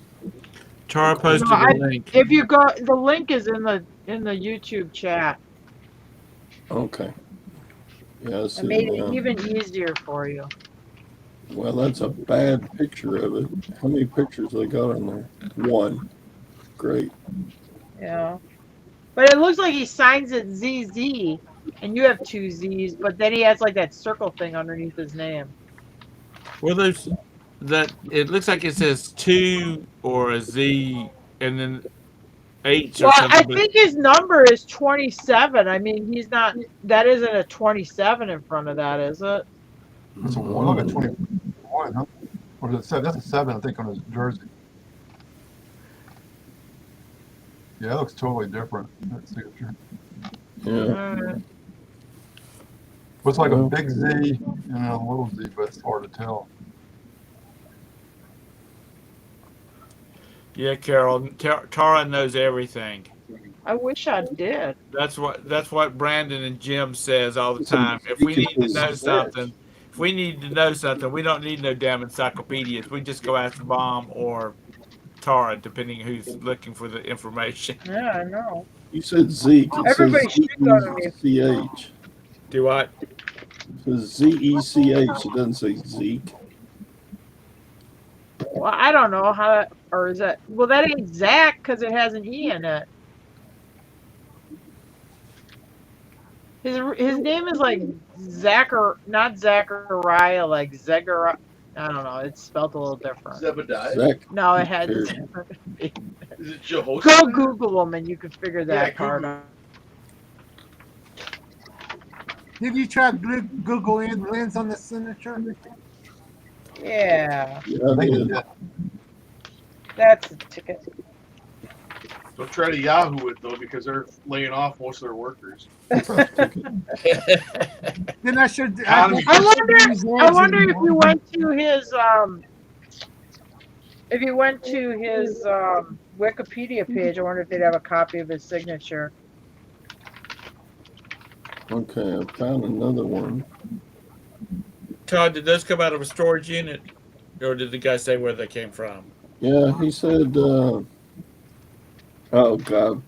Tara posted No, a link. If you go, the link is in the YouTube chat. Okay. Yeah, I I see made it it now. even easier for you. Well, that's a bad picture of it. How many pictures they got on there? One. Great. Yeah. But it looks like he signs it ZZ, and you have 2 Z's, but then he has like that circle thing underneath his name. Well, it looks like it says 2 or a Z and then H or Well, something. I but- think his number is 27. I mean, that isn't a 27 in front of that, is it? It's a one, look at 21, huh? Or is it 7? That's a 7, I think, on his jersey. Yeah, it looks totally different. That signature. Yeah. Looks like a Well. big Z and a little Z, but it's hard to tell. Yeah, Carol. Tara knows everything. I wish I did. That's what Brandon and Jim says all the time. If we need to know something, if we need to know something, we don't need no damn encyclopedias. We just go ask Mom or Tara, depending who's looking for the information. Yeah, I know. You said Zeke. It says Everybody should go to me. Z-E-C-H. Do what? It says Z-E-C-H. It doesn't say Zeke. Well, I don't know how that, or is that, well, that ain't Zach because it has an E in it. His name is like not Zachariah, like Zegariah. I don't know. It's spelled a little different. Zebediah. Zach. No, it had. Here. Is it Jehoshaphat? Go Google them and you can figure that Yeah, part Google. out. Did you try Google in Lynn's on the signature? Yeah, Yeah, I did. that's a ticket. Don't try to Yahoo it though, because they're laying off most of their workers. Then I should. Economy. I wonder if you went to his Wikipedia page. I wonder if they'd have a copy of his signature. Okay, I found another one. Todd, did those come out of a storage unit, or did the guy say where they came from? Yeah, he said, oh God,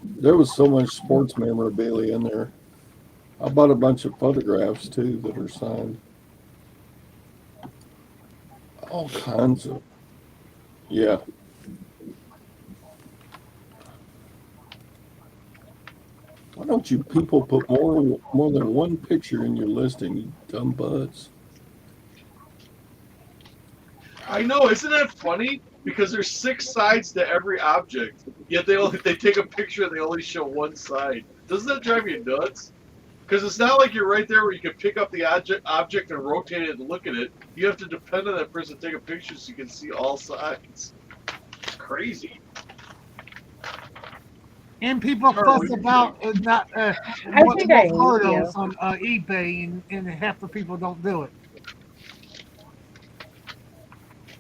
there was so much sports memorabilia in there. I bought a bunch of photographs too that are signed. All kinds of, yeah. Why don't you people put more than one picture in your listing, you dumb butts? I know, isn't that funny? Because there's 6 sides to every object, yet they take a picture and they only show one side. Doesn't that drive you nuts? Because it's not like you're right there where you can pick up the object and rotate it and look at it. You have to depend on that person to take a picture so you can see all sides. It's crazy. And people Sure, fuss we can about not I think I hate photos you. on eBay, and half the people don't do it.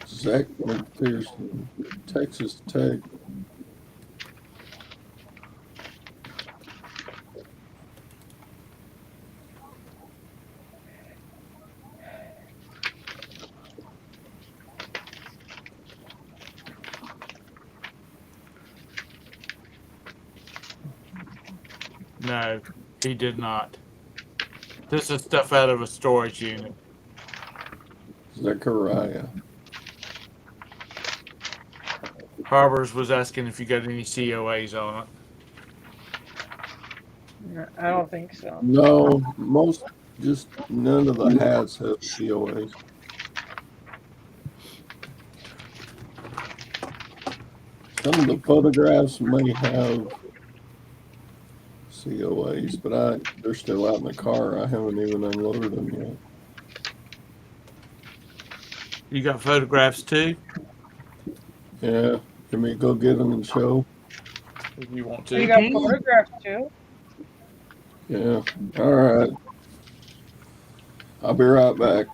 Zach McPherson, Texas Tech. No, he did not. This is stuff out of a storage unit. Zechariah. Harbors was asking if you got any COAs on it. I don't think so. No, just none of the hats have COAs. Some of the photographs may have COAs, but they're still out in the car. I haven't even unloaded them yet. You got photographs too, Yeah, can we go get them and show? if you want You to. got photographs too? Yeah, all right. I'll be right back.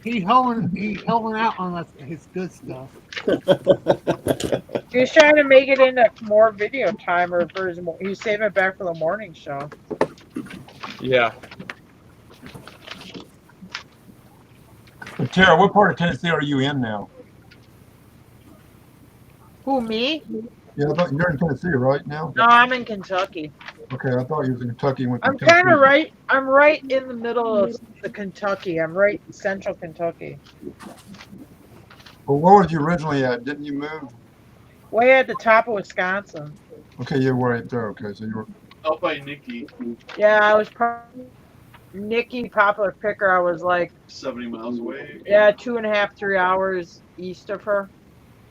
He holding out on us his good stuff. He was trying to make it into more video time, or for his, he was saving it back for the morning show. Yeah. But Tara, what part of Tennessee are you in now? Who, me? Yeah, I thought you're in Tennessee right now. No, I'm in Kentucky. Okay, I thought you was in Kentucky. And went to I'm kind Tennessee. of right. I'm right in the middle of the Kentucky. I'm right in central Kentucky. Well, where was you originally at? Didn't you move? Way at the top of Wisconsin. Okay, you were right there. Okay, so you were. Out by Nikki, Yeah, I was Nikki, popular picker. I was like, 70 miles away. yeah, 2.5, 3 hours east of her.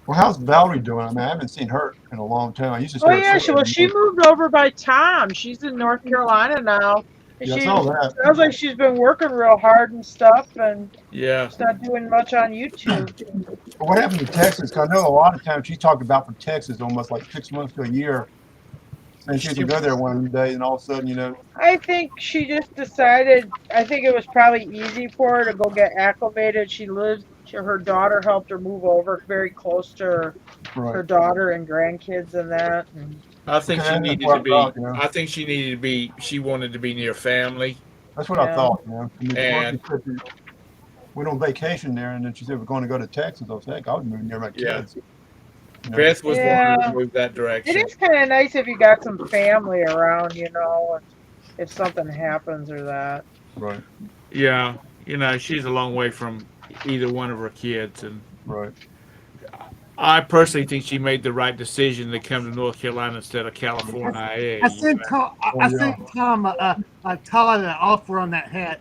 Well, how's Valerie doing? I mean, I haven't seen her in a long time. I used to. Oh yeah, she moved over by Tom. She's in North Carolina now. And Yeah, I she saw that. sounds like she's been working real hard and stuff, and Yeah. she's not doing much on YouTube. But what happened to Texas? 'Cause I know a lot of times she talked about from Texas almost like 6 months to a year. And she could go there one day, and all of a sudden, you know. I think she just decided. I think it was probably easy for her to go get acclimated. Her daughter helped her move over very close to her Right. daughter and grandkids and that. And I think Okay, she that's needed what to I be. thought, you know. I think she needed to be. She wanted to be near family. That's what I Yeah. thought, you know. And And- we went on vacation there, and then she said we're going to go to Texas. I was like, I was moving near my Yeah. kids. You know? Beth was Yeah. wanting to move that It direction. is kind of nice if you got some family around, you know, if something happens or that. Right, Yeah, she's a long way from either one of her kids, and right. I personally think she made the right decision to come to North Carolina instead of California. I sent Tom, I yeah. sent Tom a $1 offer on that hat.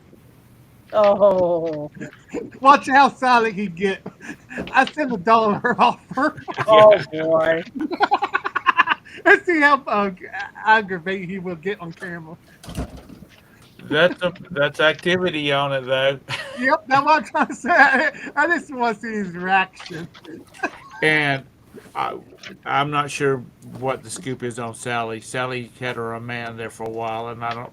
Oh, Watch how silent he get. I sent $1 offer. oh boy. Let's see how aggravated he will get on camera. That's activity on it though, Yep, that's what I'm trying to say. I just want to see his reaction. and I'm not sure what the scoop is on Sally. Sally had her a man there for a while, and I don't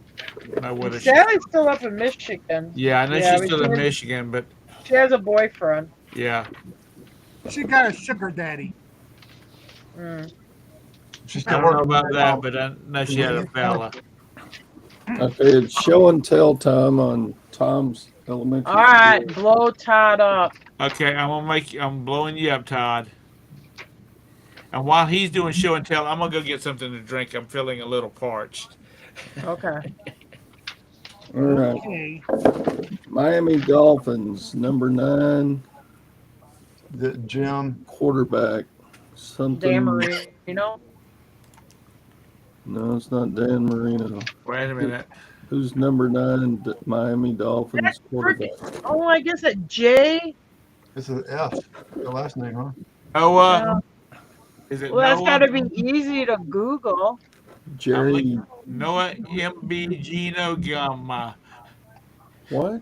know whether she. Sally's still up in Michigan. Yeah, I know Yeah, she's we still in did. Michigan, but She has a boyfriend. yeah, She got a sugar daddy. Mm. She's I still don't know working about that, but I know she had a fella. Okay, it's show and tell time on Tom's elementary. All right, school. blow Todd up. Okay, I'm blowing you up, Todd. And while he's doing show and tell, I'm gonna go get something to drink. I'm feeling a little parched. Okay. All right. Okay. Miami Dolphins, number 9, the Jim. quarterback. Something. Dan Marino. No, it's not Dan Marino. Wait a minute. Who's number 9, Miami Dolphins That's quarterback? Oh, I guess that Jay. This is F. The last name, huh? Noah? Is it Well, that's Noah? got to be easy to Google. Jerry. Noah Mbigino Gama. What?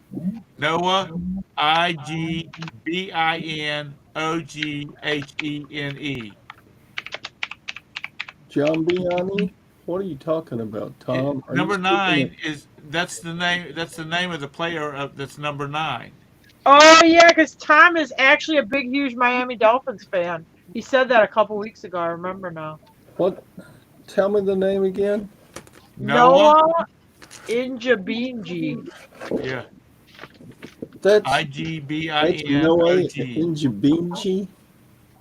Noah Igbinogghene. John Biani? What are you talking about, Tom? Are you Number speaking 9 is that's the name of the player that's number 9. Oh yeah, because Tom is actually a big, huge Miami Dolphins fan. He said that a couple weeks ago. I remember now. What? Tell me the name again. Noah Injabinji. Yeah. That's Noah Igbinogh. Njibinji.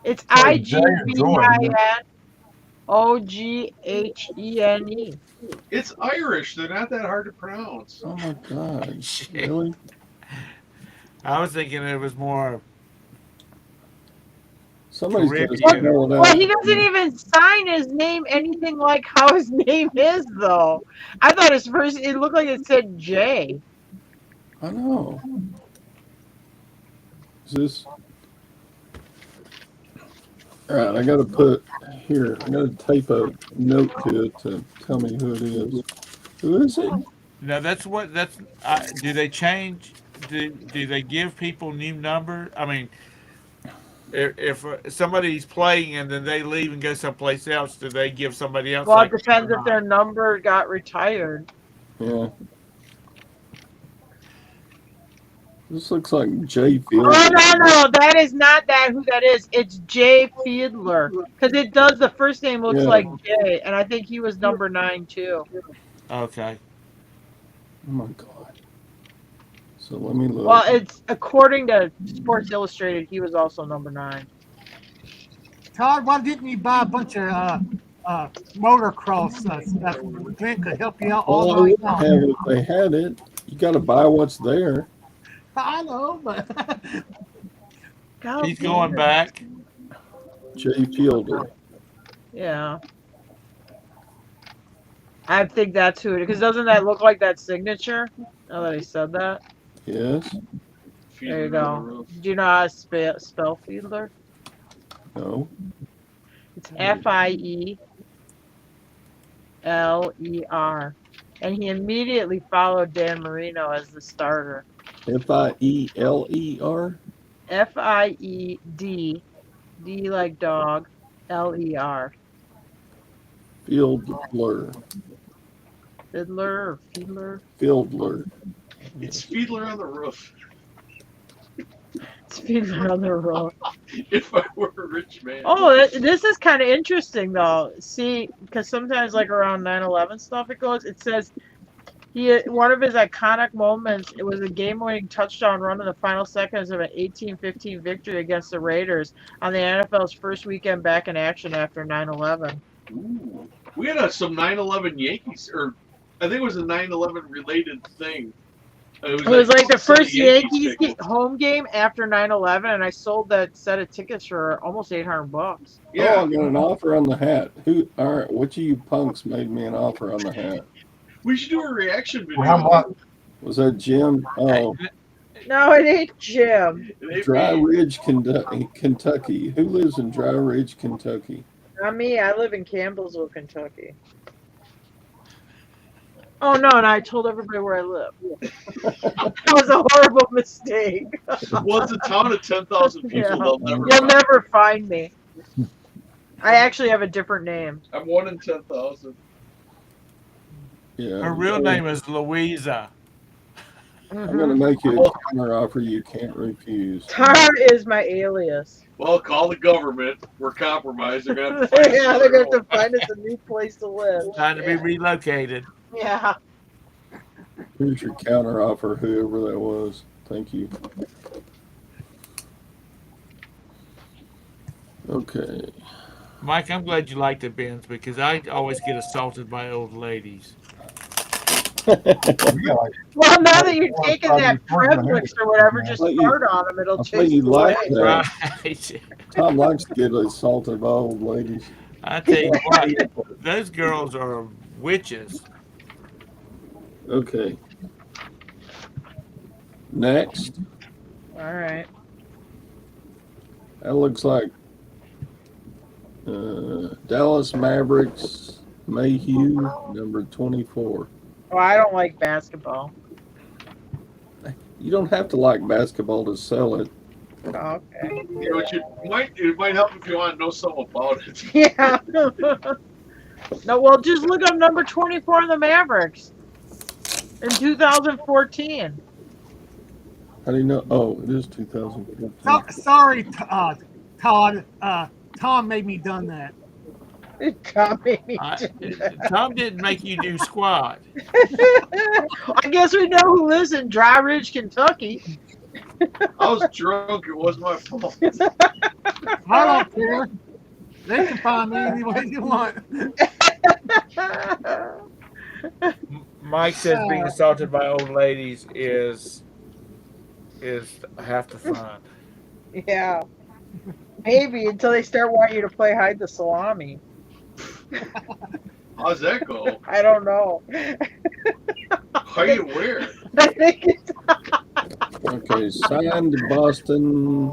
It's Oh, Jay and Jordan. IGBINOGHENE. It's Irish. They're not that hard to pronounce. Oh my God! Shit. Really? I was thinking it was more. Somebody's got to Caribbean. spell it out. Well, he doesn't even sign his name anything like how his name is, though. I thought his first, it looked like it said J. I know. Is this? All right, I got to put here. I got to type a note to it to tell me who it is. Who is it? No, that's what that's. Do they change? Do they give people new number? I mean, if somebody's playing and then they leave and go someplace else, do they give somebody else? Well, like it depends number if their number got retired. Yeah. This looks like Jay Oh, Field. no, that is not who that is. It's Jay Fiedler. Because it does, the first name looks Yeah. like Jay, and I think he was number 9, too. Okay. Oh my God. So let me look. Well, it's according to Sports Illustrated, he was also number 9. Todd, why didn't you buy a bunch of motocross stuff? Clint could help you out all Well, I night would long. have it if they had it. You got to buy what's there. I know, but God, He's going back. Jay Fielder. Yeah. I think that's who it is. Because doesn't that look like that signature? Now that he said that. Yes. There you go. Do you know how to spell Fiedler? No. It's Fiedler. And he immediately followed Dan Marino as the starter. Fieleler. Fied, D like dog, Ler. Fieldler. Fiddler or Fiedler? Fieldler. It's Fiedler on the Roof. It's Fiedler on the road. If I were a rich man. Oh, this is kind of interesting though. See, because sometimes like around 9/11 stuff it says One of his iconic moments, it was a game-winning touchdown run in the final seconds of an 18-15 victory against the Raiders on the NFL's first weekend back in action after 9/11. Ooh. We had some 9/11 Yankees, or I think it was a 9/11 related thing. It was like the set of first Yankees tickets. home game after 9/11, and I sold that set of tickets for almost $800. Oh, Yeah, I got an offer on the hat. All right, which of you punks made me an offer on the hat? we should do a reaction video. Well, how much? Was that Jim? Oh, No, it ain't Jim. Dry Ridge, Kentucky. Who lives in Dry Ridge, Kentucky? Not me. I live in Campbellsville, Kentucky. Oh no, and I told everybody where I live. That was a horrible mistake. Well, it's a town of 10,000 people. Yeah. They'll never. You'll find never find me. I actually have a different name. I'm 1 in 10,000. Yeah. Her real name is Louisa. I'm going to make you a counter offer you can't refuse. Tar is my alias. Well, call the government. We're compromised. They're gonna have to find Yeah, us they're going another to find us a new place to live. Trying to be relocated. Yeah. Here's your counter offer, whoever that was. Thank you. Okay. Mike, I'm glad you like the bins because I always get assaulted by old ladies. We got like Well, now that you're Four or taking five that years worth of Prevlix or whatever, just Well, you- fart on them. It'll I chase think you them like away. that. Right. Tom likes to get assaulted by old ladies. I tell you what, those girls are witches. Okay. Next. All right. That looks like Dallas Mavericks Mayhew, number 24. Well, I don't like basketball. You don't have to like basketball to sell it. Okay. Yeah, but it might help if you want to know something about it. Yeah. No, well, just look up number 24 in the Mavericks in 2014. How do you know? Oh, it is 2014. Sorry, Todd. Tom made me done that. Tom made me do that. Tom didn't make you do squat. I guess we know who lives in Dry Ridge, Kentucky. I was drunk. It wasn't my fault. I don't care. They can find me any way you want. Mike says being assaulted by old ladies is half the fun. Yeah. Maybe until they start wanting you to play hide the salami. How's that go? I don't know. How you wear? I think it's, Okay, signed to Boston.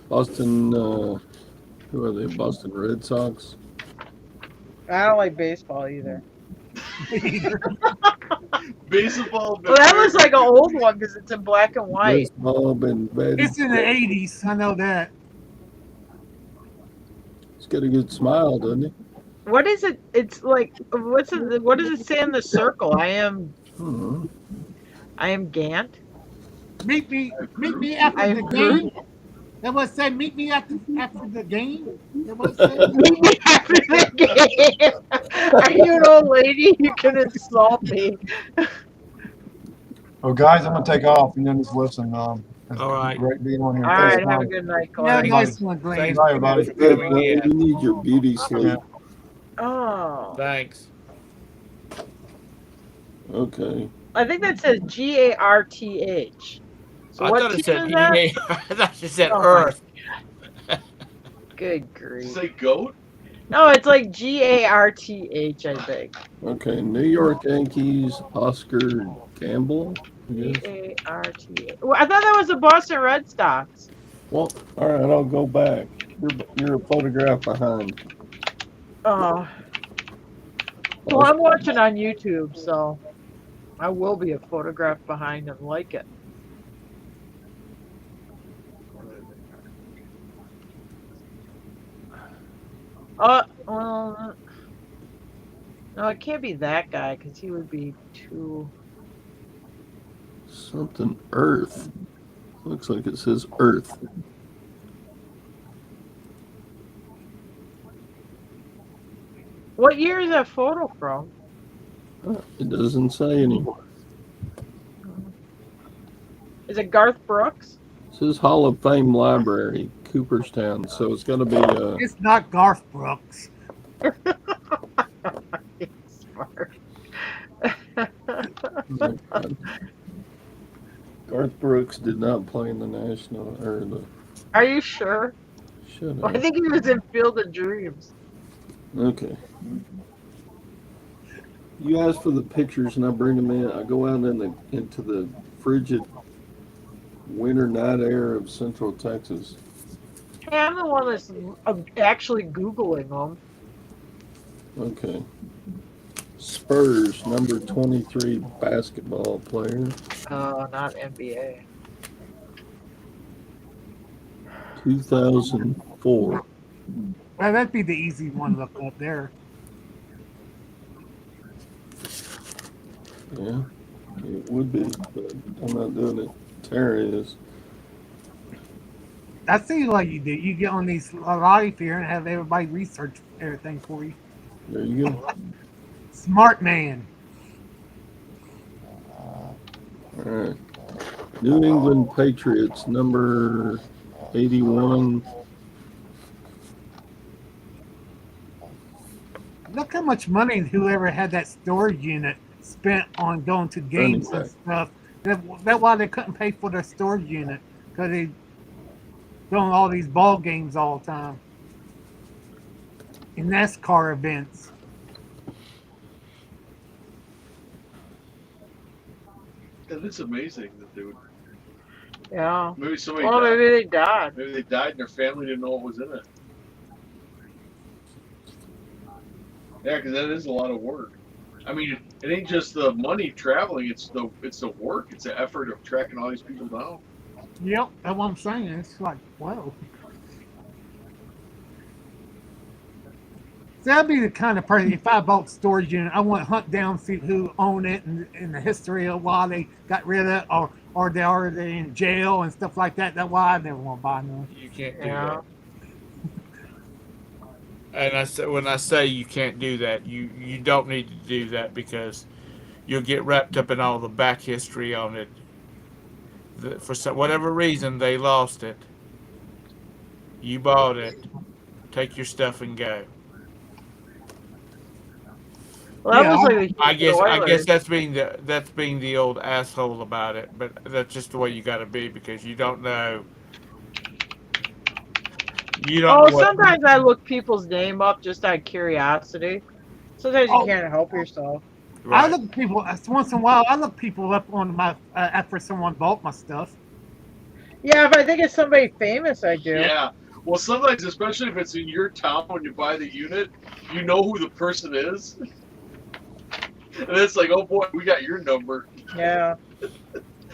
Who are they? Boston Red Sox? I don't like baseball either. Baseball. Well, that looks like an old one because it's in black and white. Baseball been bad. It's in the 80s. I know that. He's got a good smile, doesn't he? What is it? It's like what does it say in the circle? I am Gant. Meet me after I the am game. That was said. Meet me after the game. That was said. Meet me after the game. Are you an old lady? You can insult me. Oh, guys, I'm gonna take off and then just listen. It's All right. Great being on here. All Thanks, right, have a Mom. good night, Yeah, Clay. nice one, Glenn. Thanks. Bye, everybody. Good, Coming man. in. You need your beauty sleep. Oh, Thanks. Okay. I think that says GARTH. So I what thought it team said is that? EA. I thought it said Oh, my Earth. Good grief. Say goat. No, it's like GARTH, I think. Okay. New York Yankees, Oscar Campbell. I guess. GARTH. Well, I thought that was the Boston Red Sox. Well, all right. I'll go back. You're a photograph behind. Oh. Well, I'm watching on YouTube, so I will be a photograph behind and like it. Well, no, it can't be that guy because he would be too. Something Earth. Looks like it says Earth. What year is that photo from? It doesn't say anywhere. Is it Garth Brooks? It says Hall of Fame Library, Cooperstown. So it's got to be. It's not Garth Brooks. Smart. Garth Brooks did not play in the national or the. Are you sure? Shut I up. think he was in Field of Dreams. Okay. You ask for the pictures and I bring them in. I go out into the frigid winter night air of Central Texas. Hey, I'm the one that's actually Googling them. Okay. Spurs, number 23 basketball player, Oh, not NBA. 2004. Well, that'd be the easy one to look up there. Yeah, it would be, but I'm not doing it. Tara is. I see what you do. You get on these live here and have everybody research everything for you. There you go. Smart man. All right. New England Patriots, number 81. Look how much money whoever had that storage unit spent on going to games and stuff. That's why they couldn't pay for their storage unit, because they doing all these ball games all the time and NASCAR events. And it's amazing that they would. Yeah. Maybe somebody Well, died. maybe they died. Maybe they died and their family didn't know what was in it. Yeah, because that is a lot of work. I mean, it ain't just the money traveling; it's the work. It's the effort of tracking all these people down. Yep, that's what I'm saying. It's like, whoa. So that'd be the kind of person, if I bought storage unit, I want to hunt down, see who owned it and the history of why they got rid of it, or they are they in jail and stuff like that. That's why I never want to buy none. You can't do Yeah. that. And when I say you can't do that, you don't need to do that, because you'll get wrapped up in all the back history on it. For whatever reason, they lost it. You bought it. Take your stuff and go. Well, that Yeah, was like the I guess Oilers. that's being the old asshole about it, but that's just the way you got to be, because you don't know. You don't Oh, know what. sometimes I look people's name up just out of curiosity. Sometimes you Oh. can't help yourself. I Right. look people once in a while. I look people up on my after someone bought my stuff. Yeah, if I think it's somebody famous, I do. Yeah. Well, sometimes, especially if it's in your town when you buy the unit, you know who the person is. And it's like, oh boy, we got your number. Yeah.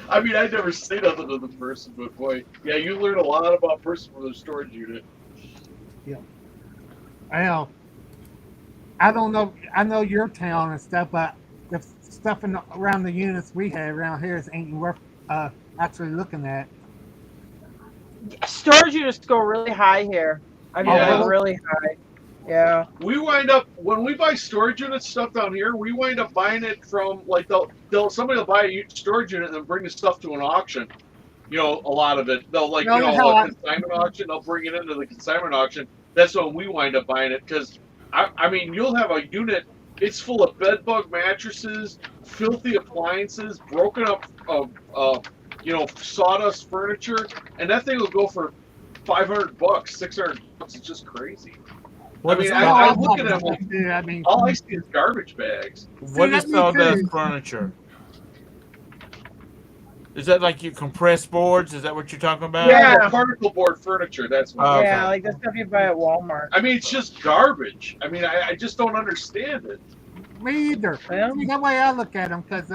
I mean, I never say nothing to the person, but boy, yeah, you learn a lot about a person from the storage unit. I know. I don't know. I know your town and stuff, but the stuff around the units we have around here ain't worth actually looking at. Storage units go really high here. I mean, Yeah. like really high. Yeah. We wind up when we buy storage unit stuff down here. We wind up buying it from like somebody will buy a storage unit and then bring the stuff to an auction. You know, a lot of it they'll like No, you know how a I- consignment auction. They'll bring it into the consignment auction. That's when we wind up buying it because I mean you'll have a unit. It's full of bed bug mattresses, filthy appliances, broken up sawdust furniture, and that thing will go for $500, $600. It's just crazy. What I mean, is No, I I'm look not at them gonna like do that. I mean, all I see is garbage bags. what is that's me sawdust too. furniture? Is that like your compressed boards? Is that what you're talking about? Yeah. No, particle board furniture. That's what. Okay. Yeah, like the stuff you buy at Walmart. I mean, it's just garbage. I mean, I just don't understand it. Me either. Yeah. See, that way I look at them because.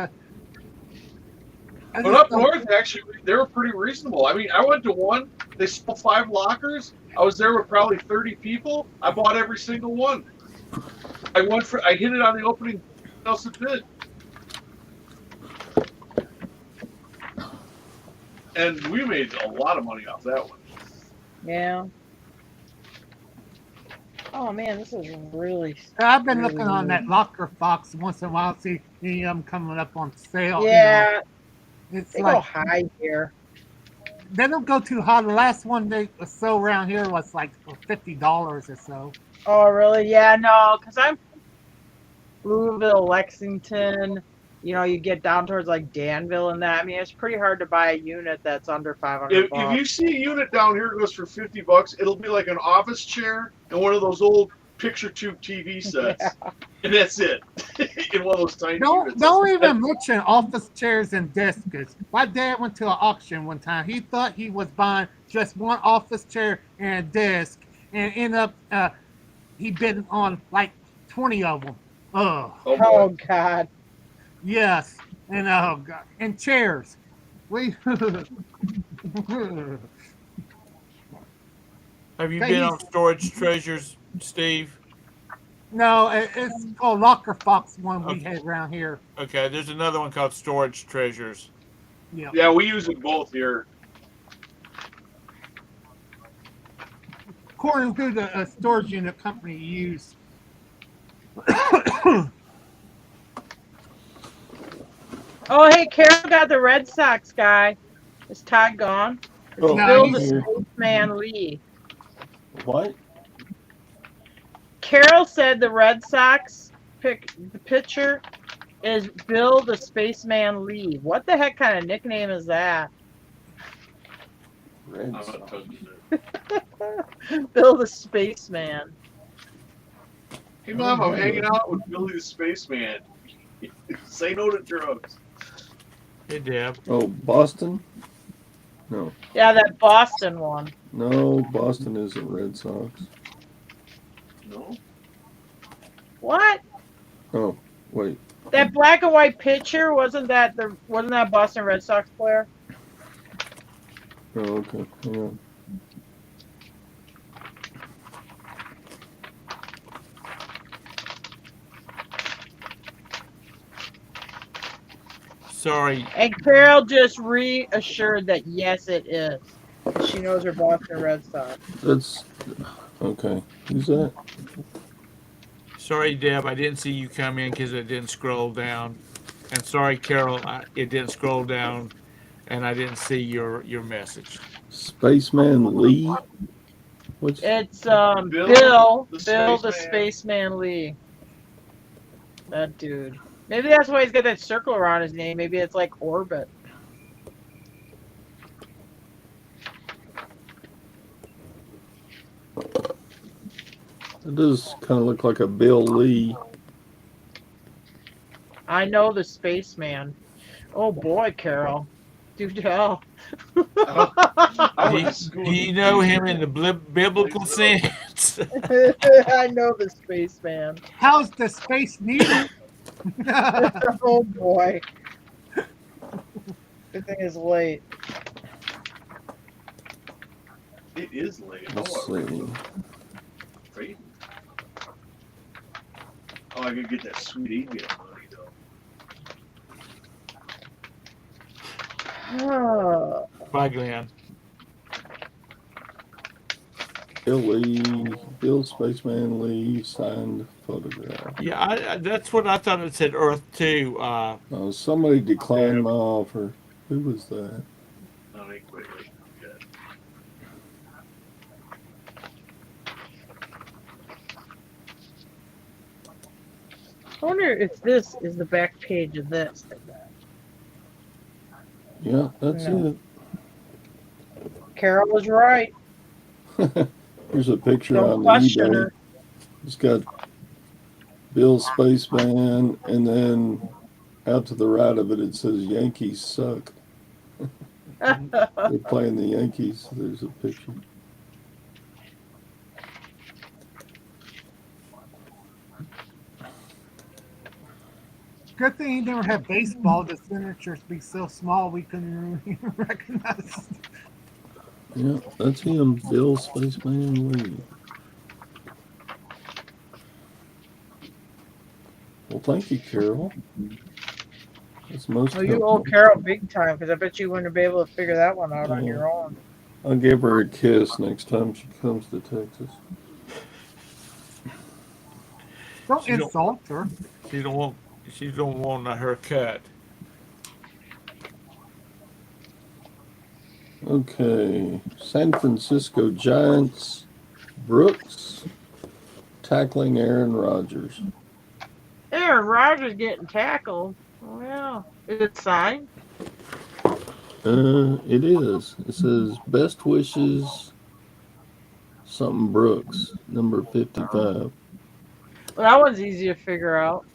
But up north, actually, they were pretty reasonable. I mean, I went to one. They sold 5 lockers. I was there with probably 30 people. I bought every single one. I hit it on the opening else it bid. And we made a lot of money off that one. Yeah. Oh man, this is really. I've been really looking on that weird. Locker Fox once in a while, see any of them coming up on sale. Yeah, It's they like go high here. they don't go too high. The last one they sold around here was like for $50 or so. Oh really? Yeah, no, because I'm Louisville, Lexington. You know, you get down towards like Danville and that. I mean, it's pretty hard to buy a unit that's under 500 If you bucks. see a unit down here that goes for $50, it'll be like an office chair and one of those old picture tube TV sets, and that's it. In one of those tiny units. Don't even mention office chairs and desks. My dad went to an auction one time. He thought he was buying just one office chair and a desk, and ended up he bid on like 20 of them. Oh, Oh God. yes, and oh god, and chairs. We Have you Okay, been he's- on Storage Treasures, Steve? no, it's called Locker Fox one we Okay. had around here. Okay, there's another one called Storage Treasures. Yeah. Yeah, we use it both here. According to the storage unit company you use. Oh hey, Carol got the Red Sox guy. Is Todd gone? Oh, No, Bill he's- the here. Spaceman Lee. What? Carol said the Red Sox the pitcher is Bill the Spaceman Lee. What the heck kind of nickname is that? Red I'm not Sox. touching it. Bill the Spaceman. Hey, Mom, I'm hanging out with Billy the Spaceman. Say no to drugs. Hey, Deb. Oh, Boston? No. Yeah, that Boston one. No, Boston isn't Red Sox. No? What? Oh, wait. That black and white pitcher wasn't that Boston Red Sox player? Oh, okay. Hang on. Sorry. And Carol just reassured that yes, it is. She knows her Boston Red Sox. That's okay. Who's that? Sorry, Deb. I didn't see you come in because it didn't scroll down. And sorry, Carol. It didn't scroll down, and I didn't see your message. Spaceman Lee? What's It's Bill Bill the the Spaceman. Spaceman Lee. That dude. Maybe that's why he's got that circle around his name. Maybe it's like orbit. it does kind of look like a Bill Lee. I know the spaceman. Oh boy, Carol. Do tell. I Do went you, to school do you know him in the biblical sense? I know the spaceman. How's the Space Needle? Oh boy. Good thing it's late. It is late. Let's Oh, see. great. Oh, I gotta get that sweet ABM money though. Oh. Bye, Glenn. Bill Lee, Bill Spaceman Lee signed photograph. Yeah, that's what I thought it said. Earth 2. Somebody declined my offer. Who was that? Not ain't quickly. Okay. I wonder if this is the back page of this. Yeah, that's No. Carol was right. it. Here's a picture Don't on question eBay. her. It's got Bill Spaceman, and then out to the right of it, it says Yankees suck. They're playing the Yankees. There's a picture. Good thing you never had baseball. The signatures be so small we couldn't even recognize. Yeah, that's him, Bill Spaceman Lee. Well, thank you, Carol. That's most Oh, you helpful. owe Carol big time because I bet you wouldn't be able to figure that one out on Yeah. your own. I'll give her a kiss next time she comes to Texas. Don't She don't- insult her. She don't want a haircut. Okay. San Francisco Giants. Brooks tackling Aaron Rodgers. Aaron Rodgers getting tackled. Oh yeah. Is it signed? It is. It says best wishes, something Brooks, number 55. Well, that one's easy to figure out.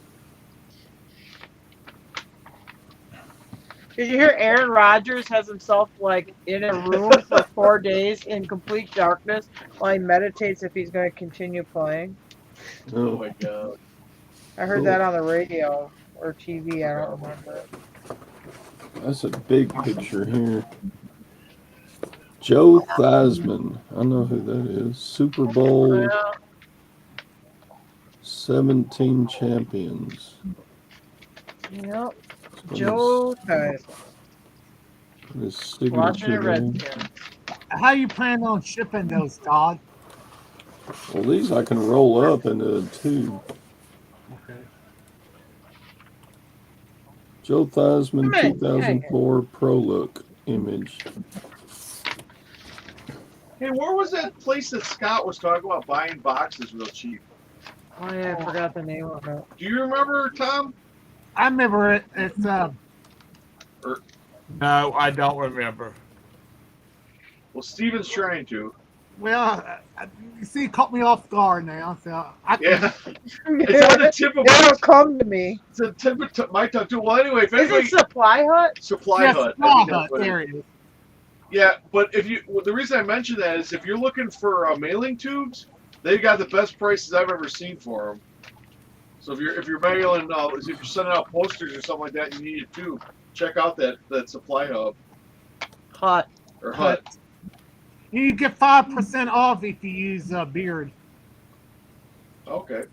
Did you hear Aaron Rodgers has himself like in a room for 4 days in complete darkness while he meditates if he's going to continue playing? Oh Oh, my god. I heard Cool. that on the radio or TV. I don't remember. that's a big picture here. Joe Theismann. I know who that is. Super Bowl Well, 17 champions. yep. It's got Joe Theismann, his signature Washington there. Redskins. How you plan on shipping those, Todd? Well, these I can roll up into a tube. Okay. Joe Theismann, Come on, 2004 Pro Look image. Hey, where was that place that Scott was talking about buying boxes real cheap? Oh yeah, I forgot the name of it. Do you remember, Tom? I remember it. It's No, I don't remember. Well, Steven's trying to. well, you see, it caught me off guard now. So I Yeah. It's on the tip of It'll come to me. it's a tip of my tongue too. Well, anyway, if Is anybody, it Supply Hut? Supply yes, Hut. I Supply think that's Hut, what it is. there it is. Yeah, but the reason I mention that is if you're looking for mailing tubes, they've got the best prices I've ever seen for them. So if you're mailing, if you're sending out posters or something like that, you need a tube. Check out that Supply Hub Hut. or Hut. You get 5% off if you use Beard. Okay,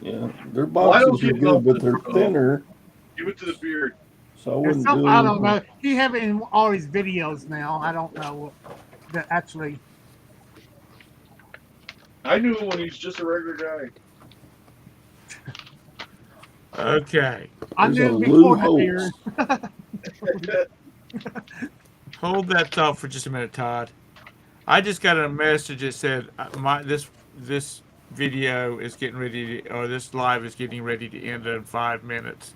Yeah, their Well, I don't boxes are get no- good, but they're thinner, give it to the beard. so I There's wouldn't some, do I don't anything. know. He have it in all his videos now. I don't know what that actually. I knew him when he was just a regular Okay, I There's knew a before Lou the Beard. guy. hold that thought for just a minute, Todd. I just got a message that said this video is getting ready to, or this live is getting ready to end in 5 minutes.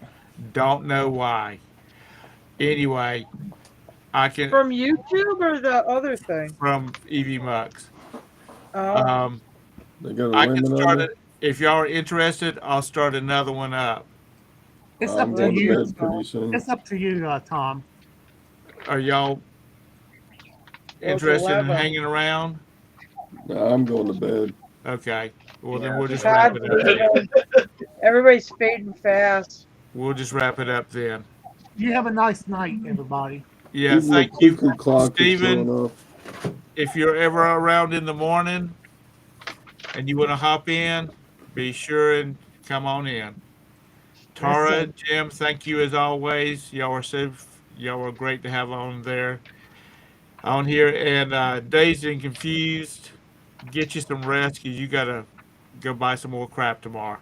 Don't know why. Anyway, I can From YouTube or the other thing? from EV Mugs. Oh, They got a I can limit start on it. If y'all are interested, I'll start another one up. It's I'm up to going to you. bed pretty soon. It's up to you, Tom. Are y'all Well, it's interested in 11. hanging around? No, I'm going to bed. Okay. Well, then Yeah, we'll just wrap Todd, it up. everybody's fading fast. We'll just wrap it up then. You have a nice night, everybody. Yeah, Even the thank you, cuckoo clock is Stephen. going off. If you're ever around in the morning and you want to hop in, be sure and come on in. Tara, Listen. Jim, thank you as always. Y'all are great to have on here. And Dazed and Confused, get you some rest because you gotta go buy some more crap tomorrow.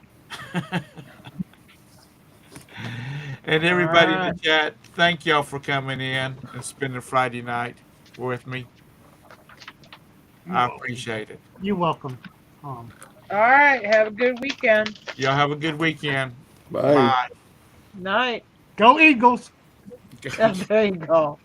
And everybody in the Alright. chat, thank y'all for coming in and spending Friday night with me. I appreciate it. You're welcome. All right. Have a good weekend. Y'all have a good weekend. Bye. Bye. Night. Go Eagles. There you go.